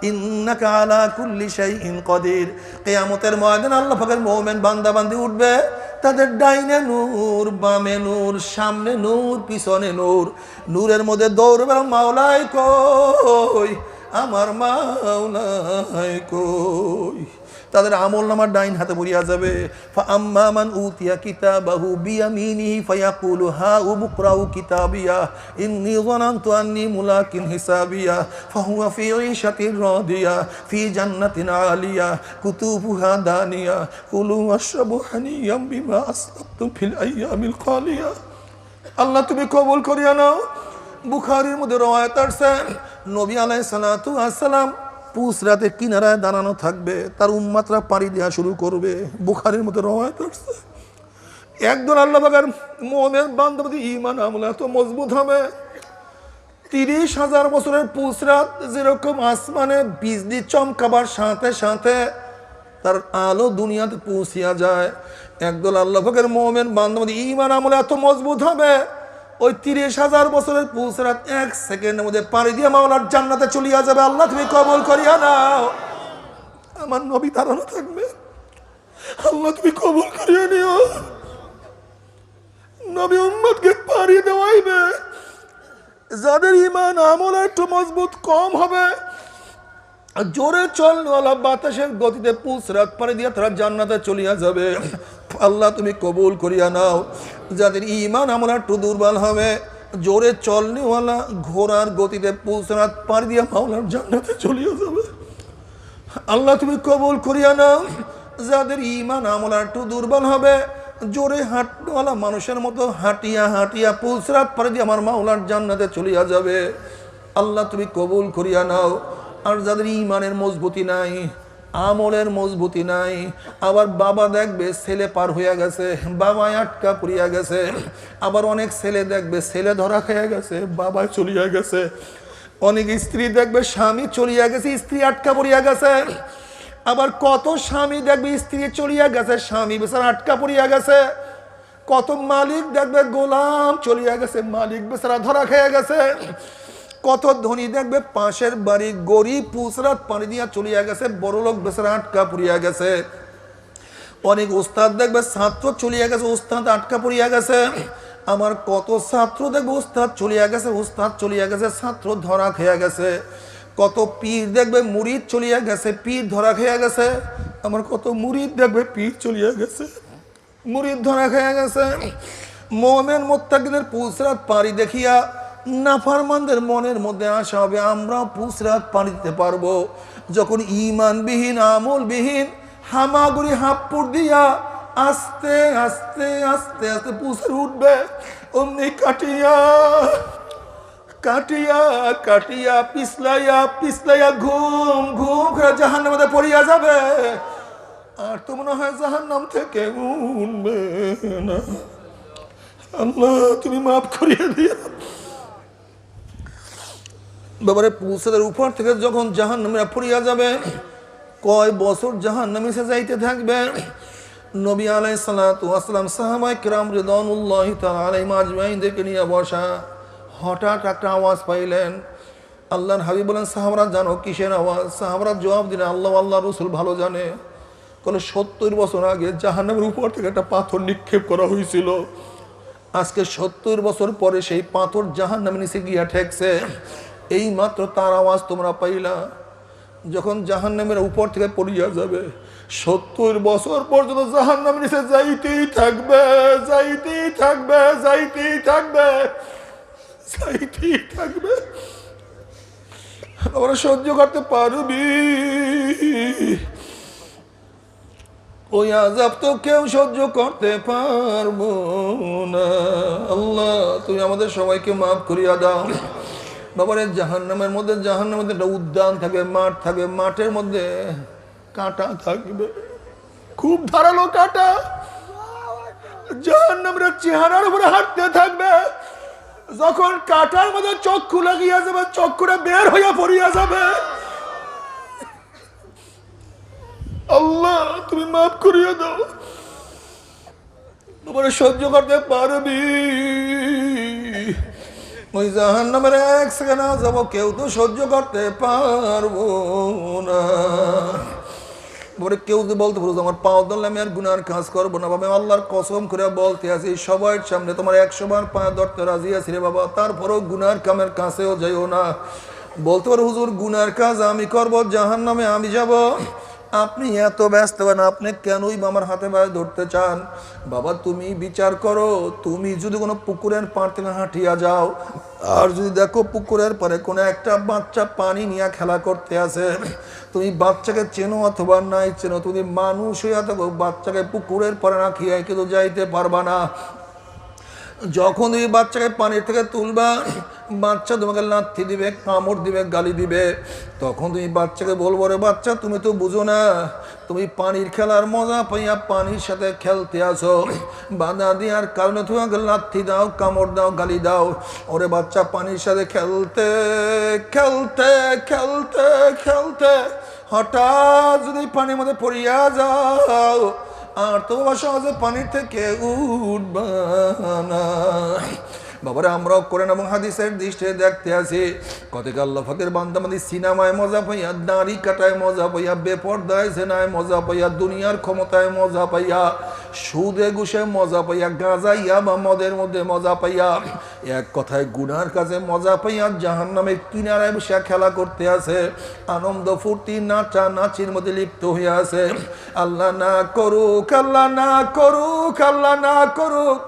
ইন্নাকা আলা কুল্লি শাইইন কাদির। কিয়ামতের ময়দানে আল্লাহ পাকের মুমিন বান্দা বান্দি উঠবে, তাদের ডাইনে নূর, বামে নূর, সামনে নূর, পিছনে নূর। নূরের মধ্যে দৌড়বে, মাওলাই কই, আমার মাওলাই কই। তাদের আমল নামার ডাইন হাতে পড়িয়া যাবে। ফাআম্মা মান উতিয়া কিতাবাহু বিয়ামিনিহি ফায়াকুলু হাউ মুকরাউ কিতাবিয়া ইন্নী যানানতু আন্নী মুলাকিন হিসাবিয়া ফাহুয়া ফি ঈশাতির রাদিয়া ফি জান্নাতিন আলিয়া কুতুবুহা দানিয়া কুলু ওয়াশরাবু হানিয়াম বিমা আসলাফতুম ফিল আইয়ামিল খালিয়া। আল্লাহ তুমি কবুল করিয়া নাও। বুখারীর মধ্যে রওয়ায়াত আছে, নবী আলাইহিস সালাতু ওয়াস সালাম পুসরাতের কিনারায় দাঁড়ানো থাকবে, তার উম্মতরা পাড়ি দেওয়া শুরু করবে। বুখারীর মধ্যে রওয়ায়াত আছে, একদল আল্লাহ পাকের মুমিন বান্দাদের ঈমান আমল এত মজবুত হবে, 30,000 বছরের পুসরাত যেরকম আসমানে বিজলি চমকাবার সাথে সাথে তার আলো দুনিয়াতে পৌঁছিয়া যায়, একদল আল্লাহ পাকের মুমিন বান্দাদের ঈমান আমল এত মজবুত হবে, ওই 30,000 বছরের পুসরাত 1 সেকেন্ডের মধ্যে পাড়ি দিয়ে মাওলার জান্নাতে চলিয়া যাবে। আল্লাহ তুমি কবুল করিয়া নাও। আমার নবী দাঁড়ানো থাকবে, আল্লাহ তুমি কবুল করিয়া নিও। নবী উম্মতকে পাড়ি দেওয়াইবে, যাদের ঈমান আমল একটু মজবুত কম হবে, জোরে চলওয়ালা বাতাসের গতিতে পুসরাত পাড়ি দিয়ে তারা জান্নাতে চলিয়া যাবে। আল্লাহ তুমি কবুল করিয়া নাও। যাদের ঈমান আমল একটু দুর্বল হবে, জোরে চলনেওয়ালা ঘোড়ার গতিতে পুসরাত পাড়ি দিয়ে মাওলার জান্নাতে চলিয়া যাবে। আল্লাহ তুমি কবুল করিয়া নাও। যাদের ঈমান আমল একটু দুর্বল হবে, জোরে হাঁটনেওয়ালা মানুষের মতো হাঁটিয়া হাঁটিয়া পুসরাত পাড়ি দিয়ে আমার মাওলার জান্নাতে চলিয়া যাবে। আল্লাহ তুমি কবুল করিয়া নাও। আর যাদের ঈমানের মজবুতি নাই, আমলের মজবুতি নাই, আবার বাবা দেখবে ছেলে পার হইয়া গেছে, বাবায় আটকা পড়িয়া গেছে, আবার অনেক ছেলে দেখবে ছেলে ধরা খেয়ে গেছে, বাবায় চলিয়া গেছে, অনেক স্ত্রী দেখবে স্বামী চলিয়া গেছে, স্ত্রী আটকা পড়িয়া গেছে, আবার কত স্বামী দেখবে স্ত্রী চলিয়া গেছে, স্বামী বেচারা আটকা পড়িয়া গেছে, কত মালিক দেখবে গোলাম চলিয়া গেছে, মালিক বেচারা ধরা খেয়ে গেছে, কত ধনী দেখবে পাশের বাড়ি গরিব পুসরাত পানি দিয়া চলিয়া গেছে, বড় লোক বেচারা আটকা পড়িয়া গেছে, অনেক উস্তাদ দেখবে ছাত্র চলিয়া গেছে, উস্তাদ আটকা পড়িয়া গেছে, আমার কত ছাত্র দেখবে উস্তাদ চলিয়া গেছে, উস্তাদ চলিয়া গেছে, ছাত্র ধরা খেয়ে গেছে, কত পীর দেখবে মুরিদ চলিয়া গেছে, পীর ধরা খেয়ে গেছে, আমার কত মুরিদ দেখবে পীর চলিয়া গেছে, মুরিদ ধরা খেয়ে গেছে। মুমিন মুত্তাকিদের পুসরাত পাড়ি দেখিয়া নাফরমানদের মনের মধ্যে আশা হবে আমরা পুসরাত পাড়ি দিতে পারবো। যখন ঈমানবিহীন আমলবিহীন হামাগুড়ি হাপ্পুর দিয়া আস্তে আস্তে আস্তে আস্তে পুসরাত উঠবে, অমনি কাটিয়া কাটিয়া কাটিয়া পিছলাইয়া পিছলাইয়া ঘুম ঘুম করে জাহান্নামে পড়িয়া যাবে, আর তো মনে হয় জাহান্নাম থেকে উঠবে না। আল্লাহ তুমি মাফ করিয়ে দিও। বাবারে পুসরাতের উপর থেকে যখন জাহান্নামে পড়িয়া যাবে, কয় বছর জাহান্নামে সে যাইতে থাকবে। নবী আলাইহিস সালাতু ওয়াস সালাম সাহাবায়ে কিরাম রিদওয়ানুল্লাহি তাআলা আলাইহিম আজমাইনদেরকে নিয়ে বসা, হঠাৎ একটা আওয়াজ পাইলেন। আল্লাহর হাবিব বলেন সাহাবারা জানো কিসের আওয়াজ? সাহাবারা জবাব দিলেন আল্লাহ আল্লাহ রাসূল ভালো জানে। বলে 70 বছর আগে জাহান্নামের উপর থেকে একটা পাথর নিক্ষেপ করা হয়েছিল, আজকে 70 বছর পরে সেই পাথর জাহান্নামের নিচে গিয়া ঠেকছে, এই মাত্র তার আওয়াজ তোমরা পাইলা। যখন জাহান্নামের উপর থেকে পড়িয়া যাবে, 70 বছর পর্যন্ত জাহান্নামের নিচে যাইতেই থাকবে, যাইতেই থাকবে, যাইতেই থাকবে, যাইতেই থাকবে। আমরা সহ্য করতে পারবি? ওই আযাব তো কেউ সহ্য করতে পারবো না। আল্লাহ তুমি আমাদের সবাইকে মাফ করিয়া দাও। বাবারে জাহান্নামের মধ্যে একটা উদ্যান থাকবে, মাঠ থাকবে, মাঠের মধ্যে কাঁটা থাকবে, খুব ধারালো কাঁটা, জাহান্নামের চেহারার উপরে হাঁটতে থাকবে। যখন কাঁটার মধ্যে চক্ষু লাগিয়া যাবে, চক্ষুটা বের হইয়া পড়িয়া যাবে। আল্লাহ তুমি মাফ করিয়া দাও। তোমার সহ্য করতে পারবি? ওই জাহান্নামের 1 সেকেন্ড যাব কেউ তো সহ্য করতে পারবো না। বলে কেউ যদি বলতে পারো আমার পাও ধরলে আমি আর গুনার কাজ করবো না, বাবা আল্লাহর কসম করে বলতে আছি সবার সামনে তোমার 100 বার পা ধরতে রাজি আছি রে বাবা, তারপরেও গুনার কামের কাছেও যাইও না। বলতে পারো হুজুর গুনার কাজ আমি করবো, জাহান্নামে আমি যাব, আপনি এত ব্যস্ত হন, আপনি কেনই আমার হাতে পায়ে ধরতে চান? বাবা তুমি বিচার করো, তুমি যদি কোনো পুকুরের পাড় থেকে হাঁটিয়া যাও আর যদি দেখো পুকুরের পরে কোনো একটা বাচ্চা পানি নিয়ে খেলা করতে আসে, তুমি বাচ্চাকে চেনো অথবা নাই চেনো, তুমি মানুষ হইয়া থাকো, বাচ্চাকে পুকুরের পরে না খেয়ে কিন্তু যাইতে পারবা না। যখন তুমি বাচ্চাকে পানির থেকে তুলবা, বাচ্চা তোমাকে লাথি দিবে, কামড় দিবে, গালি দিবে, তখন তুমি বাচ্চাকে বলবো, রে বাচ্চা তুমি তো বুঝো না, তুমি পানির খেলার মজা পাইয়া পানির সাথে খেলতে আসো, বাধা দেওয়ার কারণে তোমাকে লাথি দাও, কামড় দাও, গালি দাও। ওরে বাচ্চা পানির সাথে খেলতে খেলতে খেলতে খেলতে হঠাৎ যদি পানির মধ্যে পড়িয়া যাও, আর তোমার সহজে পানির থেকে উঠবা না। বাবারা আমরাও করেন এবং হাদিসের দৃষ্টিতে দেখতে আছি, কতকে আল্লাহ ফাকের বান্দাবান্দি সিনেমায় মজা পাইয়া, দাড়ি কাটায় মজা পাইয়া, বেপর্দায় জেনায় মজা পাইয়া, দুনিয়ার ক্ষমতায় মজা পাইয়া, সুদে ঘুষে মজা পাইয়া, গাঁজাইয়া বা মদের মধ্যে মজা পাইয়া, এক কথায় গুনার কাছে মজা পাইয়া জাহান্নামের কিনারায় বসে খেলা করতে আছে, আনন্দ ফুর্তি নাচা নাচির মধ্যে লিপ্ত হয়ে আছে। আল্লাহ না করুক, আল্লাহ না করুক, আল্লাহ না করুক,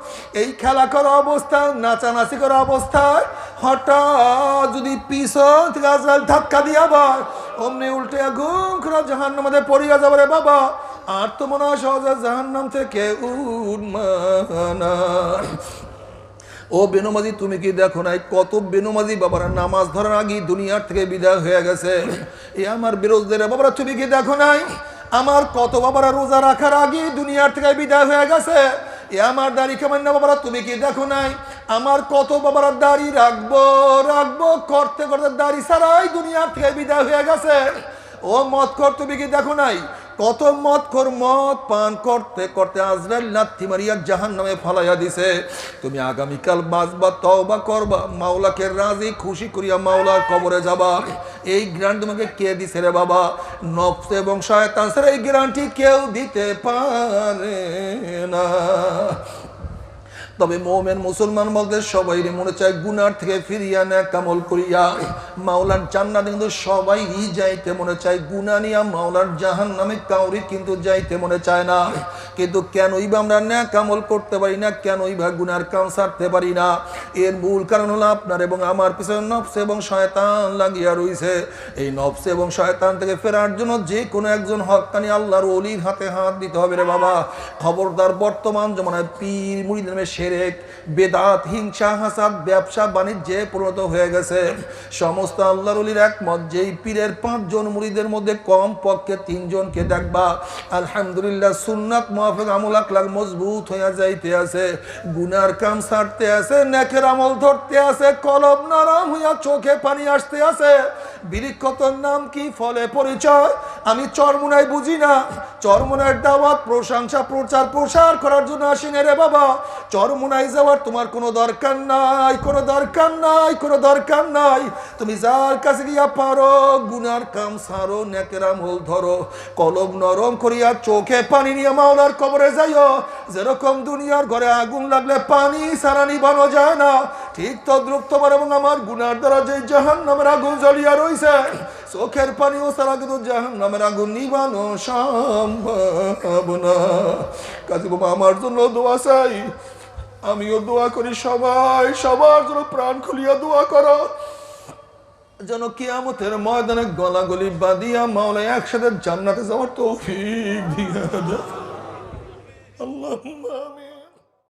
এই খেলা করা অবস্থায়, নাচানাচি করা অবস্থায় হঠাৎ যদি পিছন থেকে আজরাইল ধাক্কা দিয়া আবার অমনি উল্টে ঘুম করে জাহান্নামের মধ্যে পড়িয়া যাবে রে বাবা, আর তো মনে হয় সহজে জাহান্নাম থেকে উঠবা না। ও বেনমাজি তুমি কি দেখো নাই, কত বেনমাজি বাবারা নামাজ ধরার আগে দুনিয়ার থেকে বিদায় হয়ে গেছে। এ আমার বিরোধীরা বাবারা তুমি কি দেখো নাই, আমার কত বাবারা রোজা রাখার আগে দুনিয়ার থেকে বিদায় হয়ে গেছে। এ আমার দাড়ি কেমন না বাবারা তুমি কি দেখো নাই, আমার কত বাবারা দাড়ি রাখবো রাখবো করতে করতে দাড়ি ছাড়াই দুনিয়ার থেকে বিদায় হয়ে গেছে। ও মদ কর তুমি কি দেখো নাই, কত মদ খোর মদ পান করতে করতে আজরাইল লাথি মারিয়া জাহান্নামে ফলাইয়া দিছে। তুমি আগামীকাল বাঁচবা, তওবা করবা, মাওলাকে রাজি খুশি করিয়া মাওলার কবরে যাবা। এই গ্যারান্টি তোমাকে কে দিছে রে বাবা? নফস এবং শয়তান ছাড়া এই গ্যারান্টি কেউ দিতে পারে না। তবে মুমিন মুসলমান বলতে সবাই মনে চায় গুনার থেকে ফিরিয়া নেক আমল করিয়া মাওলার জান্নাতে কিন্তু সবাই যাইতে মনে চায়, গুনাহ নিয়া মাওলার জাহান্নামে কাউরি কিন্তু যাইতে মনে চায় না। কিন্তু কেনই বা আমরা নেক আমল করতে পারি না, কেনই বা গুনার কাম ছাড়তে পারি না? এর মূল কারণ হলো আপনার এবং আমার পিছনে নফস এবং শয়তান লাগিয়া রইছে। এই নফস এবং শয়তান থেকে ফেরার জন্য যে কোনো একজন হক্কানি আল্লাহর ওলির হাতে হাত দিতে হবে রে বাবা। খবরদার, বর্তমান জমানায় পীর মুরিদের শিরক, বেদাত, হিংসা, হাসাদ, ব্যবসা বাণিজ্যে পরিণত হয়ে গেছে। সমস্ত আল্লাহর ওলির একমত, যেই পীরের 5 জন মুরিদের মধ্যে কম পক্ষে 3 জনকে দেখবা আলহামদুলিল্লাহ সুন্নাত মুআফিক আমল আকলাক মজবুত হয়ে যাইতে আছে, গুনার কাম ছাড়তে আছে, নেকের আমল ধরতে আছে, কলব নরম হইয়া চোখে পানি আসতে আছে। বৃক্ষতর নাম কি, ফলে পরিচয় আমি চরমুনাই বুঝি না। চরমুনার দাওয়াত, প্রশংসা, প্রচার প্রসার করার জন্য আসিনে রে বাবা। চরমুনাই যাওয়ার তোমার কোনো দরকার নাই, কোনো দরকার নাই, কোনো দরকার নাই। তুমি যার কাছে গিয়া পারো গুনার কাম ছাড়ো, নেকের আমল ধরো, কলব নরম করিয়া চোখে পানি নিয়ে মাওলার কবরে যাইও। যেরকম দুনিয়ার ঘরে আগুন লাগলে পানি ছাড়া নিবানো যায় না, ঠিক তদ্রুপ তোমার এবং আমার গুনার দ্বারা যে জাহান্নামের আগুন জ্বলিয়া রইছে, চোখের পানিও ছাড়া কিন্তু জাহান্নামের আগুন নিবানো সম্ভব না। কাজে বাবা আমার জন্য দোয়া চাই, আমিও দোয়া করি, সবাই সবার জন্য প্রাণ খুলিয়া দোয়া করো, যেন কিয়ামতের ময়দানে গলাগলি বাঁধিয়া মাওলা একসাথে জান্নাতে যাওয়ার তৌফিক দিয়া দাও। আল্লাহুম্মা